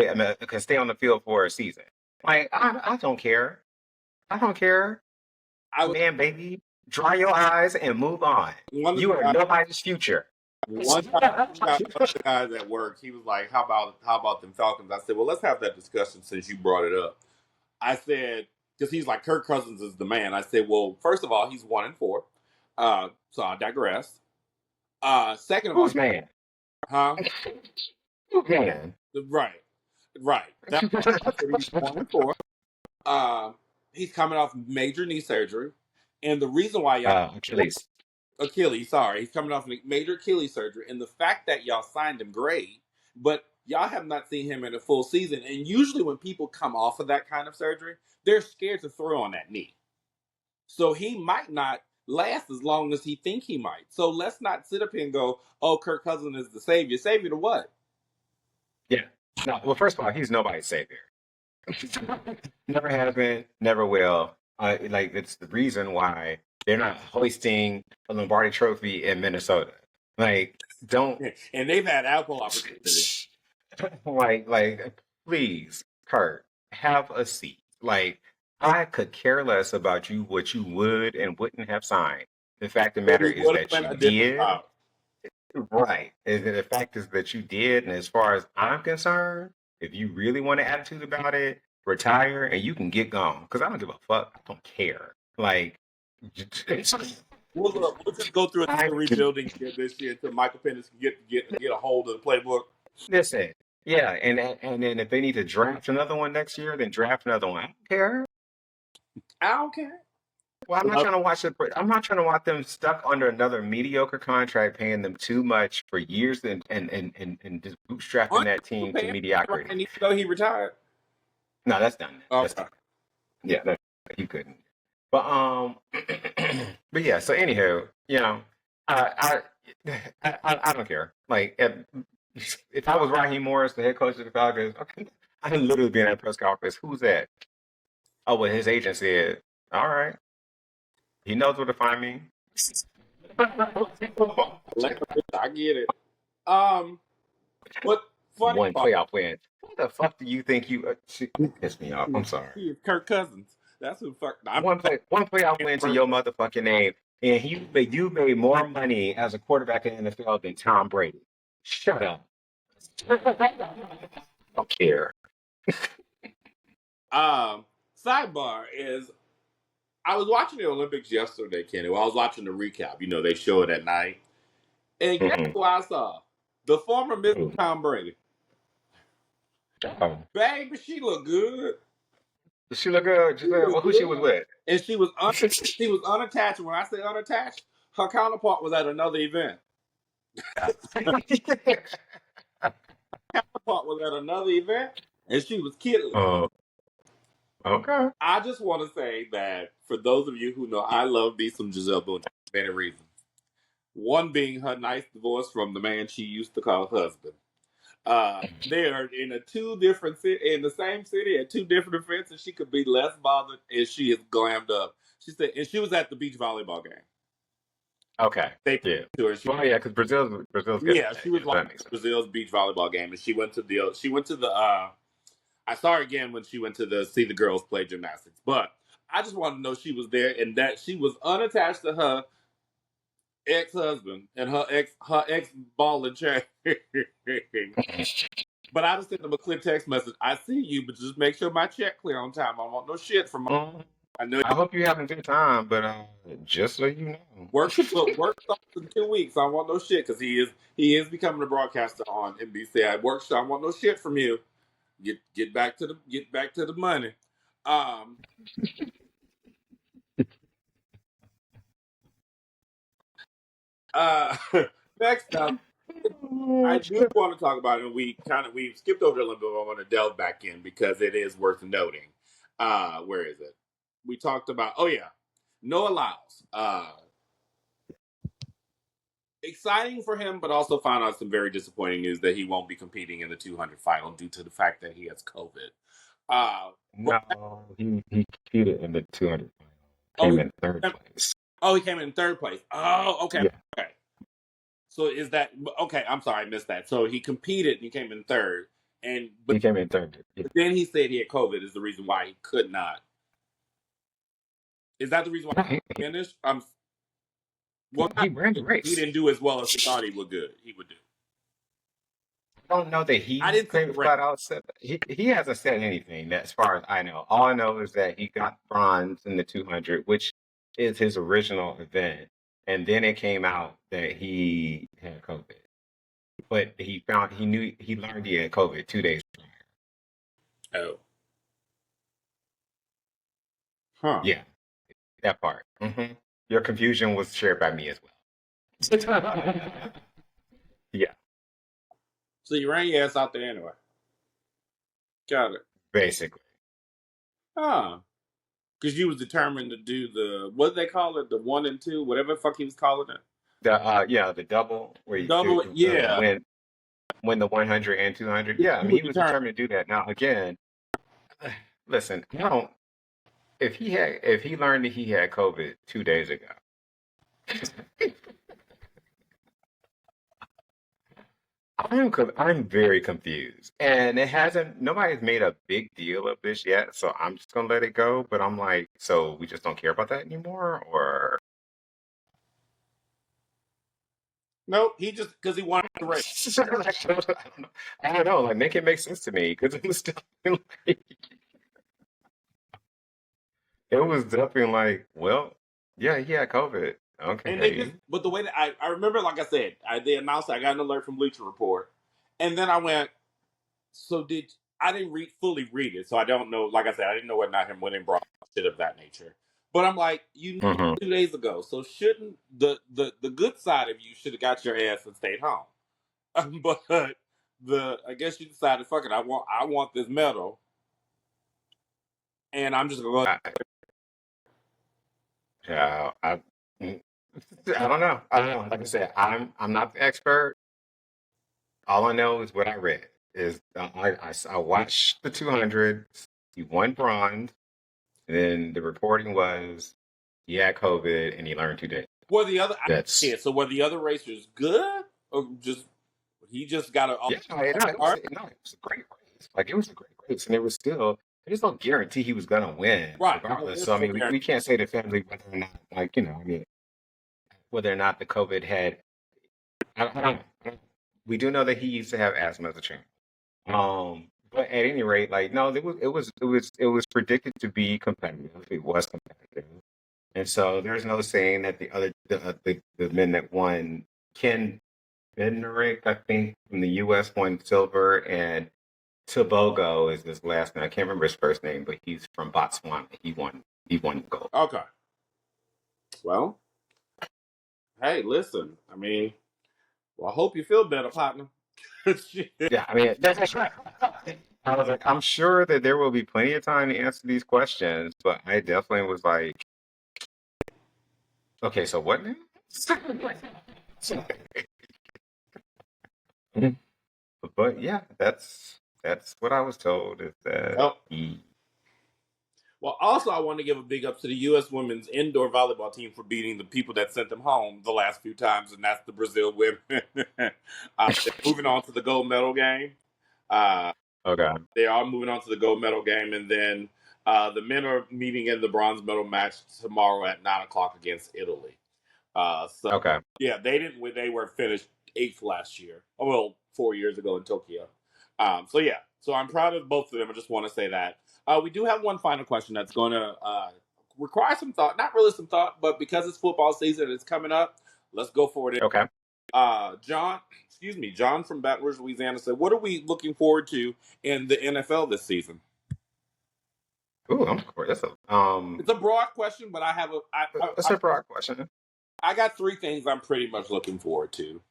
stay on the field for a season. Like, I don't care. I don't care. I was Man, baby, dry your eyes and move on. one of You the are guys. nobody's future. One time, one of the guys at work, he was like, "How about them Falcons?" I said, "Well, let's have that discussion since you brought it up." I said, because he's like, Kirk Cousins is the man. I said, well, first of all, he's 1-4. So I digress. Second of all, Who's man? Huh? Man. Right. That's what he's 1-4. He's coming off major knee surgery, and the reason why y'all Achilles. Achilles, sorry, he's coming off major Achilles surgery, and the fact that y'all signed him, great, but y'all have not seen him in a full season. And usually, when people come off of that kind of surgery, they're scared to throw on that knee, so he might not last as long as he think he might. So let's not sit up here and go, "Oh, Kirk Cousins is the savior." Savior to what? Yeah. No, well, first of all, he's nobody's savior. Never has been, never will. Like it's the reason why they're not hoisting a Lombardi Trophy in Minnesota. Like, don't And they've had ample opportunity. please, Kurt, have a seat. Like, I could care less about you, what you would and wouldn't have signed. The fact of the matter It is would have that been you a different did. route. Right. And the fact is that you did, and as far as I'm concerned, if you really want an attitude about it, retire and you can get gone. Because I don't give a fuck. I don't care. Like, We'll just go through I a rebuilding year this year until Michael Penix can get a hold of the playbook. listen. Yeah, and then if they need to draft another one next year, then draft another one. I don't care. I don't care. Well, I'm not trying to watch it. I'm not trying to watch them stuck under another mediocre contract, paying them too much for years and just bootstrapping that team to mediocrity. And even though he retired. No, that's done. That's Okay. done. Yeah, no, you couldn't. But but yeah. So anyhow, you know, I I don't care. Like if I was Raheem Morris, the head coach of the Falcons, okay, I can literally be in that press conference. Who's that? Oh, well, his agent said, all right, he knows where to find me. I get it. But funny One part, playoff win. What the fuck do you think you pissed me off? I'm sorry. he is Kirk Cousins. That's who fuck. One playoff win to your motherfucking name, and you made more money as a quarterback in the NFL than Tom Brady. Shut up. I don't care. Sidebar is I was watching the Olympics yesterday, Kenny. Well, I was watching the recap. You know, they show it at night. And guess who I saw? The former Mr. Tom Brady. Oh. Baby, she looked good. Does she look good? Who she was with? And she was unattached. When I say unattached, her counterpart was at another event. And she was kidding. Okay. I just want to say that for those of you who know, I love me some Giselle Bundchen for many reasons. One being her nice divorce from the man she used to call husband. They are in in the same city at two different events, and she could be less bothered, and she is glammed up. She said, and she was at the beach volleyball game. Okay. They yeah. To her. Yeah, because Brazil's good. Yeah, she was like Brazil's beach volleyball game, and she went to the. I saw her again when she went to see the girls play gymnastics, but I just wanted to know she was there and that she was unattached to her ex-husband and her ex ball and chain. But I just sent them a clear text message. I see you, but just make sure my check clear on time. I don't want no shit from. I hope you're having a good time, but just so you know, work starts in 2 weeks. I don't want no shit because he is becoming a broadcaster on NBC. I don't want no shit from you. Get back to the money. Next up, I do want to talk about it. We skipped over a little bit. I want to delve back in because it is worth noting. Where is it? We talked about. Oh yeah, Noah Lyles. Exciting for him, but also found out some very disappointing news that he won't be competing in the 200 final due to the fact that he has COVID. No, he competed in the 200 final. Came in third place. Oh, he came in third place. Oh, okay. Yeah. Okay. So is that okay? I'm sorry, I missed that. So he competed and he came in third, but he came in third. Yeah. But then he said he had COVID. Is the reason why he could not? Is that the reason why he finished? He ran the race. He didn't do as well as he thought he would do. I don't know that he flat out said that. He hasn't said anything as far as I know. All I know is that he got bronze in the 200, which is his original event. And then it came out that he had COVID. but he learned he had COVID 2 days prior. Oh. Huh. Yeah, that part. Your confusion was shared by me as well. Yeah, So you ran your ass out there anyway. Got it. basically. Huh. Because you was determined to do the, what do they call it? The 1 and 2, whatever the fuck he was calling it. The double where you Double, yeah. win the 100 and 200. Yeah, I You mean were he was determined. determined to do that. Now again, listen, I don't. If he learned that he had COVID 2 days ago, I'm very confused, and nobody's made a big deal of this yet, so I'm just gonna let it go. But I'm like, so we just don't care about that anymore, or Nope, he just, because he wanted to race. I don't know. Like, make it make sense to me because it was still like, it was definitely like, well, yeah, he had COVID. And they just, Okay. but the way that I remember, like I said, they announced I got an alert from Bleacher Report. And then I went, so I didn't fully read it. So I don't know, like I said, I didn't know whether or not him winning brought shit of that nature. But I'm like, you knew hmm 2 days ago. So shouldn't the good side of you should have got your ass and stayed home. But I guess you decided, fuck it, I want this medal. And I'm just gonna go. I, yeah, I don't know. I don't know. Like I said, I'm not the expert. All I know is what I read. Is I watched the 200. He won bronze. And then the reporting was he had COVID and he learned 2 days. Were the other That's so were the other racers good, or just he just got a yeah. No, it was a great race. Like it was a great race, and it was still. There's no guarantee he was gonna win, right? regardless. So I mean, we can't say definitively whether or not, like I mean, whether or not the COVID had. I don't know. We do know that he used to have asthma as a child. But at any rate, like no, it was predicted to be competitive. It was competitive, and so there's no saying that the men that won, Ken Bednarik, I think from the U.S. won silver, and Tobogo is his last name. I can't remember his first name, but he's from Botswana. He won gold. Okay. Well, hey, listen. I mean, well, I hope you feel better, partner. Shit. Yeah, I mean that's right. I was like, I'm sure that there will be plenty of time to answer these questions, but I definitely was like, okay, so what now? But yeah, that's what I was told is that Oh. he. Well, also, I want to give a big up to the U.S. women's indoor volleyball team for beating the people that sent them home the last few times, and that's the Brazil women. They're moving on to the gold medal game. Okay. They are moving on to the gold medal game, and then the men are meeting in the bronze medal match tomorrow at 9:00 against Italy. So Okay. yeah, they didn't win. They were finished 8th last year. Oh, well, 4 years ago in Tokyo. So yeah, so I'm proud of both of them. I just want to say that. We do have one final question that's going to require some thought. Not really some thought, but because it's football season, it's coming up. Let's go for it. Okay. John from Baton Rouge, Louisiana said, "What are we looking forward to in the NFL this season?" Ooh, I'm course. It's a broad question, but I have That's a broad question. I got 3 things I'm pretty much looking forward to.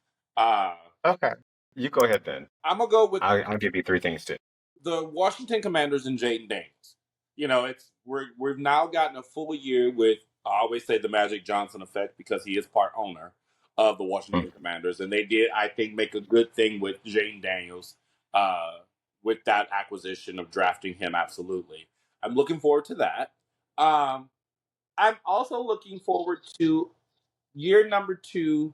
Okay. You go ahead then. I'm gonna go with I'll give you 3 things too. the Washington Commanders and Jaden Daniels. You know, we've now gotten a full year with, I always say, the Magic Johnson effect because he is part owner of the Washington Commanders, and they did, I think, make a good thing with Jaden Daniels with that acquisition of drafting him. Absolutely, I'm looking forward to that. I'm also looking forward to year number 2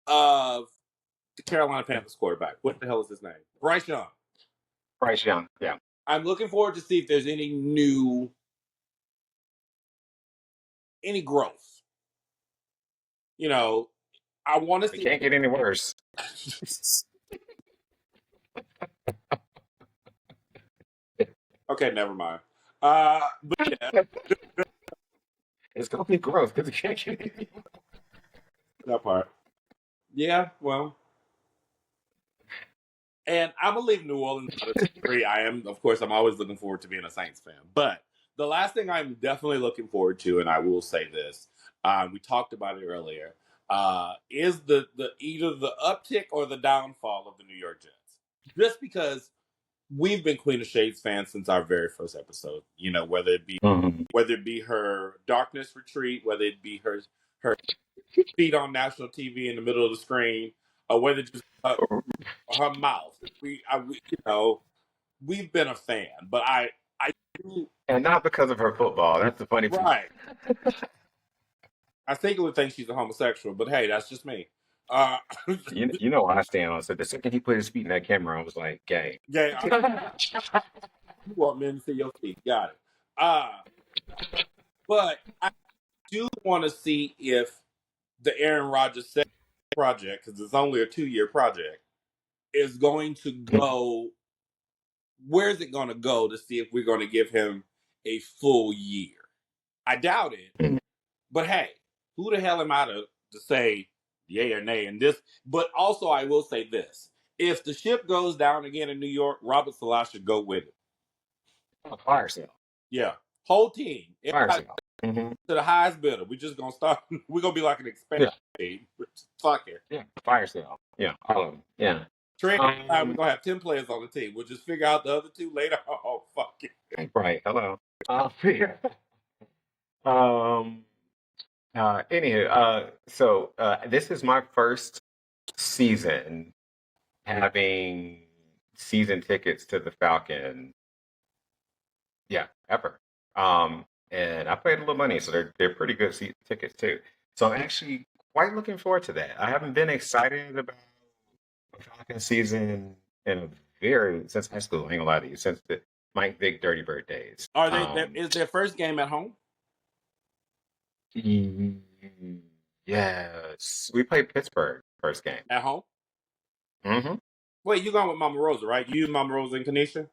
of the Carolina Panthers quarterback. What the hell is his name? Bryce Young. Bryce Young. Yeah. I'm looking forward to see if there's any growth. You know, I want to see. It can't get any worse. Okay, never mind. But yeah, It's gonna be growth because it can't get any worse. that part. Yeah, well, And I believe New Orleans out of 3. Of course, I'm always looking forward to being a Saints fan. But the last thing I'm definitely looking forward to, and I will say this, we talked about it earlier, is the either the uptick or the downfall of the New York Jets. Just because we've been Queen of Shades fans since our very first episode. You know, whether it be her darkness retreat, whether it be her feet on national TV in the middle of the screen, or whether just her mouth. We've been a fan, but I do. And not because of her football. That's the funny part. Right. I secretly think she's a homosexual, but hey, that's just me. You know where I stand on. So the second he put his feet in that camera, I was like, gay. Yeah, you want men to see your feet. Got it. But I do want to see if the Aaron Rodgers project, because it's only a 2-year project, is going to go. Where's it going to go to see if we're going to give him a full year? I doubt it. But hey, who the hell am I to say yay or nay in this? But also, I will say this: if the ship goes down again in New York, Robert Salaah should go with it. Fire sale. Yeah, whole team. Fire sale. To the highest bidder. We're just gonna start. We're gonna be like an expansion team. Fuck it. Yeah, fire sale. Yeah, all of them. Yeah. Trade time, we're gonna have 10 players on the team. We'll just figure out the other 2 later. Oh, fuck it. Right. Hello. Anywho, so this is my first season having season tickets to the Falcon. Yeah, ever. And I paid a little money, so they're pretty good tickets too. So I'm actually quite looking forward to that. I haven't been excited about the Falcon season since high school. I ain't gonna lie to you, since the Mike Vick Dirty Bird days. Are they? Is their first game at home? Yes, we played Pittsburgh first game At home? Mm-hmm. Wait, you going with Mama Rosa, right? You, Mama Rosa, and Kanisha?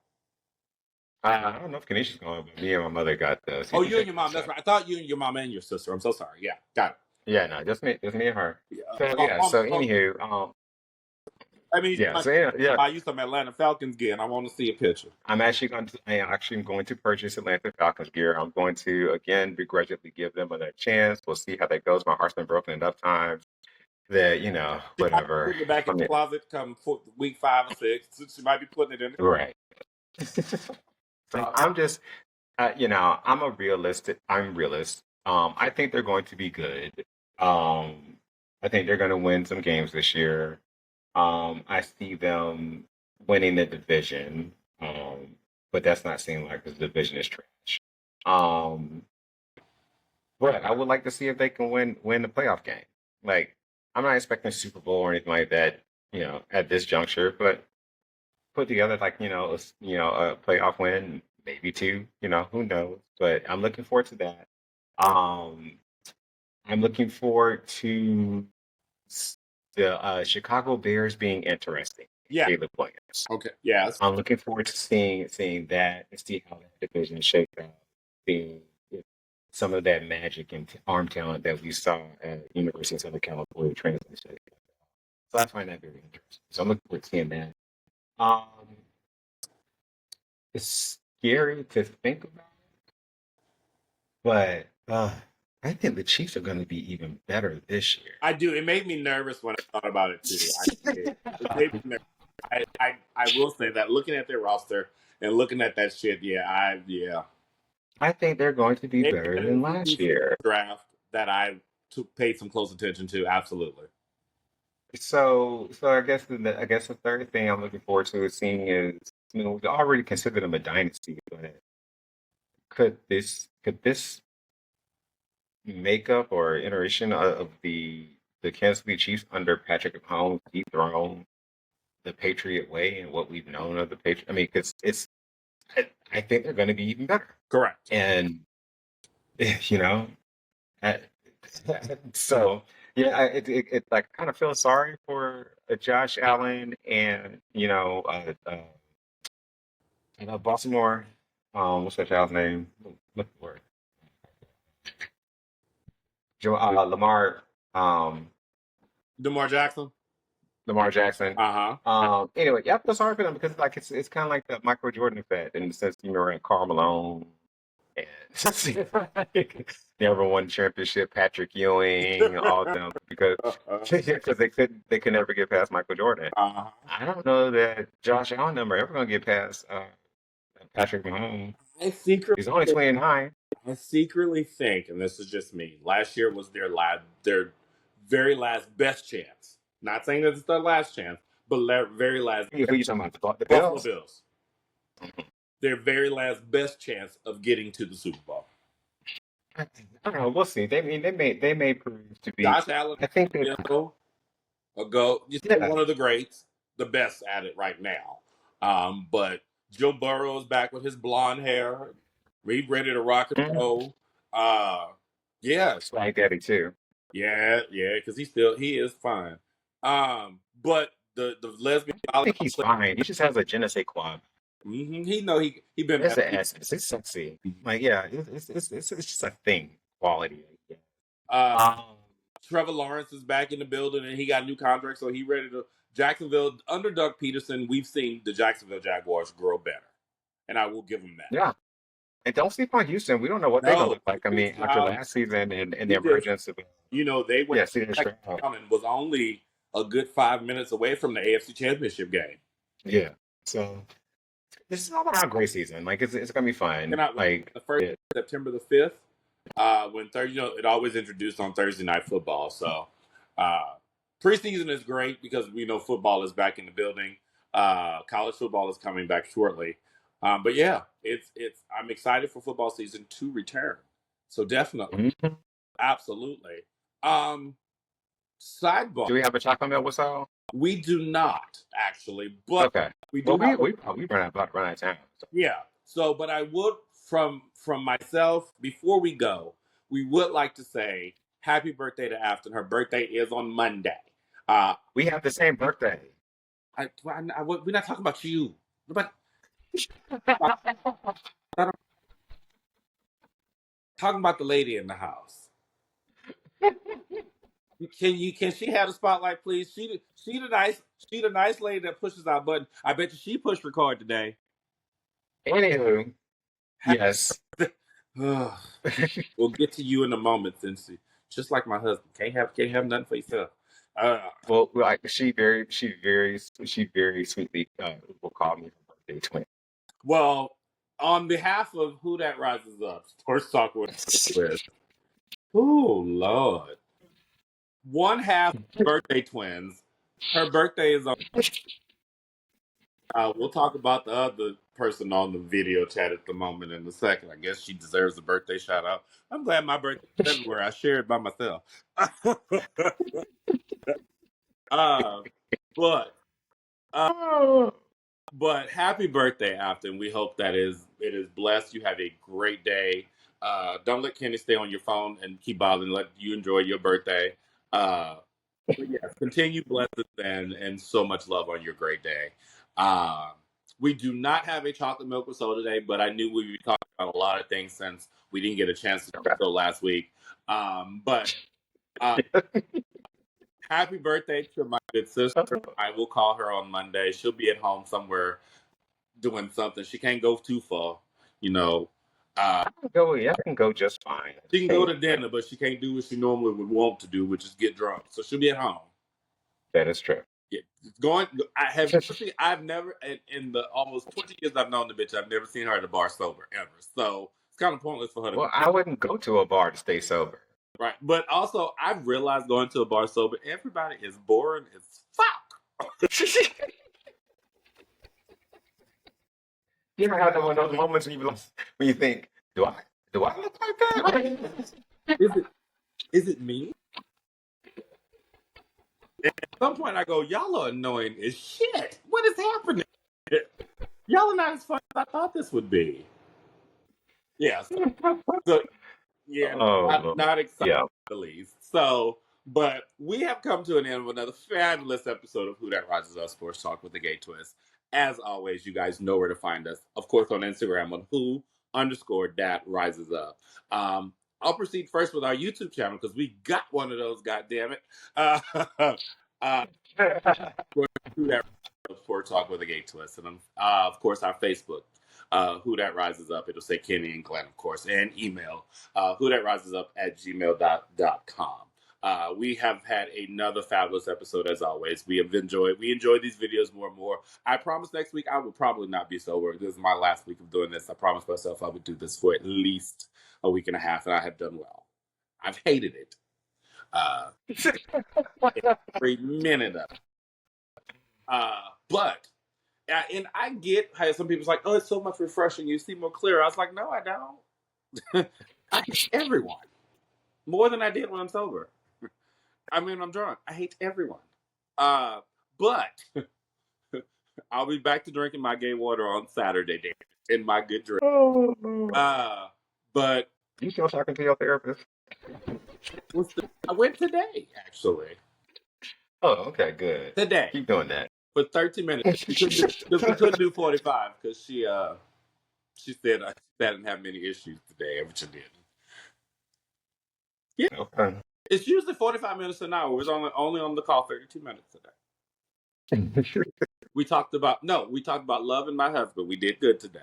I don't know if Kanisha's going, but me and my mother got the. Oh, you and your mom. That's right. I thought you and your mom and your sister. I'm so sorry. Yeah, got it. Yeah, no, just me and her. Yeah. So anywho, I mean, yeah. Buy you some Atlanta Falcons gear, and I want to see a picture. I am actually going to purchase Atlanta Falcons gear. I'm going to again begrudgingly give them another chance. We'll see how that goes. My heart's been broken enough times that whatever. Put it back in the closet come week 5 or 6. She might be putting it in. Right. So I'm just, I'm a realist. I'm realist. I think they're going to be good. I think they're going to win some games this year. I see them winning the division, but that's not seeming like the division is trash. But I would like to see if they can win the playoff game. Like, I'm not expecting a Super Bowl or anything like that, at this juncture, but put together a playoff win, maybe 2, who knows? But I'm looking forward to that. I'm looking forward to the Chicago Bears being interesting. Yeah. Caleb Williams. Okay. Yes. I'm looking forward to seeing that and see how that division shakes out. Seeing some of that magic and arm talent that we saw at University of Southern California translation. So I find that very interesting. So I'm looking forward to seeing that. It's scary to think about, but I think the Chiefs are going to be even better this year. I do. It made me nervous when I thought about it too. It made me nervous. I will say that looking at their roster and looking at that shit, I think they're going to be better than last year. Draft that I paid some close attention to, absolutely. So I guess the third thing I'm looking forward to seeing is, we already consider them a dynasty, but could this makeup or iteration of the Kansas City Chiefs under Patrick Mahomes dethrone the Patriot way and what we've known of the Patriot? I mean, because I think they're going to be even better. Correct. And so yeah, it like kind of feel sorry for Josh Allen and Baltimore. What's that child's name? Look for it. Lamar. DeMar Jackson. Lamar Jackson. Anyway, yeah, I feel sorry for them because like it's kind of like the Michael Jordan effect in the sense you remember Karl Malone and never won championship, Patrick Ewing, all of them because they could never get past Michael Jordan. I don't know that Josh Allen number ever gonna get past Patrick Mahomes. He's only 29. I secretly think, and this is just me, last year was their very last best chance. Not saying that it's their last chance, but very last. Who you talking about? The Buffalo Bills? Bills. Their very last best chance of getting to the Super Bowl. I don't know. We'll see. They may prove to be. Josh Allen, I think that you're still one of the greats, the best at it right now. But Joe Burrow is back with his blonde hair, ready to rock and roll. Swag Daddy too. Yeah, because he is fine. But the lesbian. I think he's fine. He just has a je ne sais quoi. He been. It's an essence. It's sexy. Like it's just a thing. Quality. Trevor Lawrence is back in the building and he got a new contract, so he ready to. Jacksonville under Doug Peterson, we've seen the Jacksonville Jaguars grow better, and I will give them that. Yeah. And don't sleep on Houston. We don't know what they're going to look like. I mean, after last season and the emergence of... they went and was only a good 5 minutes away from the AFC Championship game. Yeah. So, this is all about a great season. Like, it's going to be fun. Like the first September the 5th, when it always introduced on Thursday Night Football. So, preseason is great because we know football is back in the building. College football is coming back shortly. But yeah, I'm excited for football season to return. So definitely, absolutely. Sidebar. Do we have a chocolate milk with Sal? We do not actually, but okay. We do. We run out of time. So. Yeah. So, but I would from myself before we go, we would like to say happy birthday to Afton. Her birthday is on Monday. We have the same birthday. We're not talking about you. But talking about the lady in the house. Can she have the spotlight, please? She the nice lady that pushes our button. I bet you she pushed record today. Anywho, yes. We'll get to you in a moment, since just like my husband, can't have nothing for yourself. Well, like she very sweetly will call me her birthday twin. Well, on behalf of Who That Rises Up, Sports Talk with oh Lord, one half birthday twins. Her birthday is on. We'll talk about the other person on the video chat at the moment in a second. I guess she deserves a birthday shout out. I'm glad my birthday is everywhere. I share it by myself. But happy birthday, Afton. We hope that it is blessed. You have a great day. Don't let Kenny stay on your phone and keep bothering. Let you enjoy your birthday. Continue blessings and so much love on your great day. We do not have a chocolate milk with soda today, but I knew we'd be talking about a lot of things since we didn't get a chance to do so last week. Happy birthday to my good sister. I will call her on Monday. She'll be at home somewhere doing something. She can't go too far, I can go just fine. She can go to dinner, but she can't do what she normally would want to do, which is get drunk. So she'll be at home. That is true. Yeah, I've never in the almost 20 years I've known the bitch, I've never seen her at a bar sober ever. So it's kind of pointless for her. Well, I wouldn't go to a bar to stay sober. Right, but also I've realized going to a bar sober, everybody is boring as fuck. You ever had one of those moments when you think, do I look like that? Is it me? And at some point I go, y'all are annoying as shit. What is happening? Y'all are not as fun as I thought this would be. Yeah. Not excited at the least. So, but we have come to an end of another fabulous episode of Who That Rises Up Sports Talk with the Gay Twist. As always, you guys know where to find us. Of course, on Instagram on who_that_rises up. I'll proceed first with our YouTube channel because we got one of those, goddammit. Who that Sport Talk with a Gay Twist, and of course our Facebook, Who That Rises Up. It'll say Kenny and Glenn, of course, and email who that rises up at gmail.com. We have had another fabulous episode as always. We enjoy these videos more and more. I promise next week I will probably not be sober. This is my last week of doing this. I promised myself I would do this for at least a week and a half, and I have done well. I've hated it. Every minute of it. But and I get how some people's like, oh, it's so much refreshing. You see more clear. I was like, no, I don't. I hate everyone more than I did when I'm sober. I mean, I'm drunk. I hate everyone. But I'll be back to drinking my gay water on Saturday, David, in my good drink. But you still talking to your therapist? I went today, actually. Oh, okay, good. Today. Keep doing that. For 30 minutes. We couldn't do 45 because she said I didn't have many issues today, which I did. Yeah. Okay. It's usually 45 minutes to an hour. It was only on the call 32 minutes today. We talked about love and my husband. We did good today.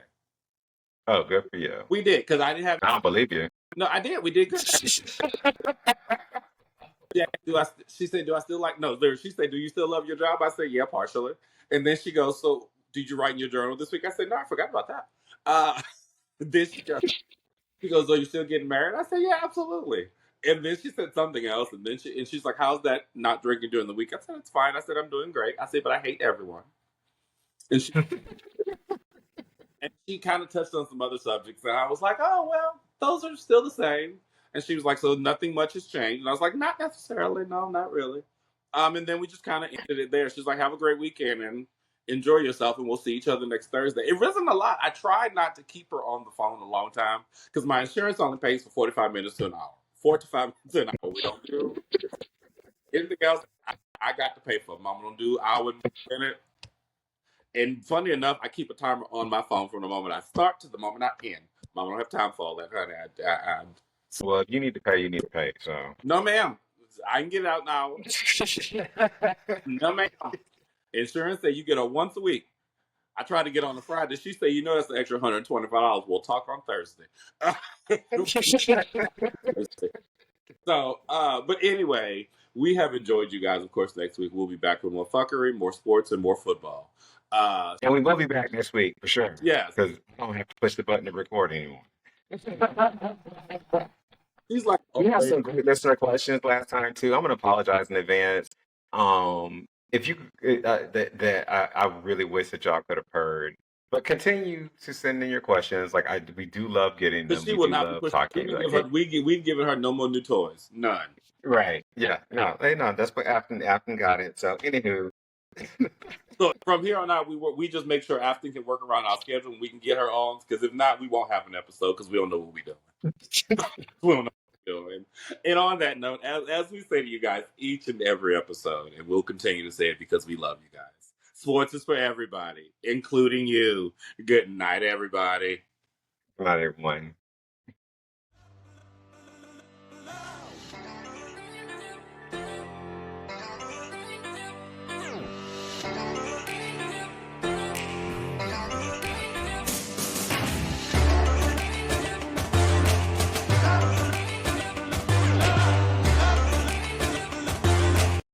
Oh, good for you. We did, because I didn't have. I don't believe you. No, I did. We did good. Yeah, she said, do I still like, no, she said, do you still love your job? I said, yeah, partially. And then she goes, so did you write in your journal this week? I said, no, I forgot about that. Then she goes, are you still getting married? I said, yeah, absolutely. And then she said something else, and then she's like, how's that not drinking during the week? I said, it's fine. I said, I'm doing great. I said, but I hate everyone. And she kind of touched on some other subjects, and I was like, oh, well, those are still the same. And she was like, so nothing much has changed. And I was like, not necessarily. No, not really. And then we just kind of ended it there. She's like, have a great weekend and enjoy yourself, and we'll see each other next Thursday. It wasn't a lot. I tried not to keep her on the phone a long time because my insurance only pays for 45 minutes to an hour. 45 minutes to an hour. We don't do anything else. I got to pay for them. I'm going to do hour and minute. And funny enough, I keep a timer on my phone from the moment I start to the moment I end. Mom, I don't have time for all that, honey. Well, if you need to pay, you need to pay. So no, ma'am. I can get it out now. No, ma'am. Insurance say you get a once a week. I tried to get on a Friday. She said, you know, that's an extra $125. We'll talk on Thursday. So, but anyway, we have enjoyed you guys. Of course, next week we'll be back with more fuckery, more sports, and more football. And we will be back next week for sure. Yes. Because I don't have to push the button to record anymore. He's like, we had some great listener questions last time too. I'm gonna apologize in advance. If you I really wish that y'all could have heard. But continue to send in your questions. Like we do love getting them. She will not be talking. We've given her no more new toys. None. Right. Yeah. No. That's what Afton got it. So anywho. So from here on out, we just make sure Afton can work around our schedule and we can get her on. Because if not, we won't have an episode because we don't know what we're doing. We don't know what we're doing. And on that note, as we say to you guys each and every episode, and we'll continue to say it because we love you guys. Sports is for everybody, including you. Good night, everybody. Good night, everyone.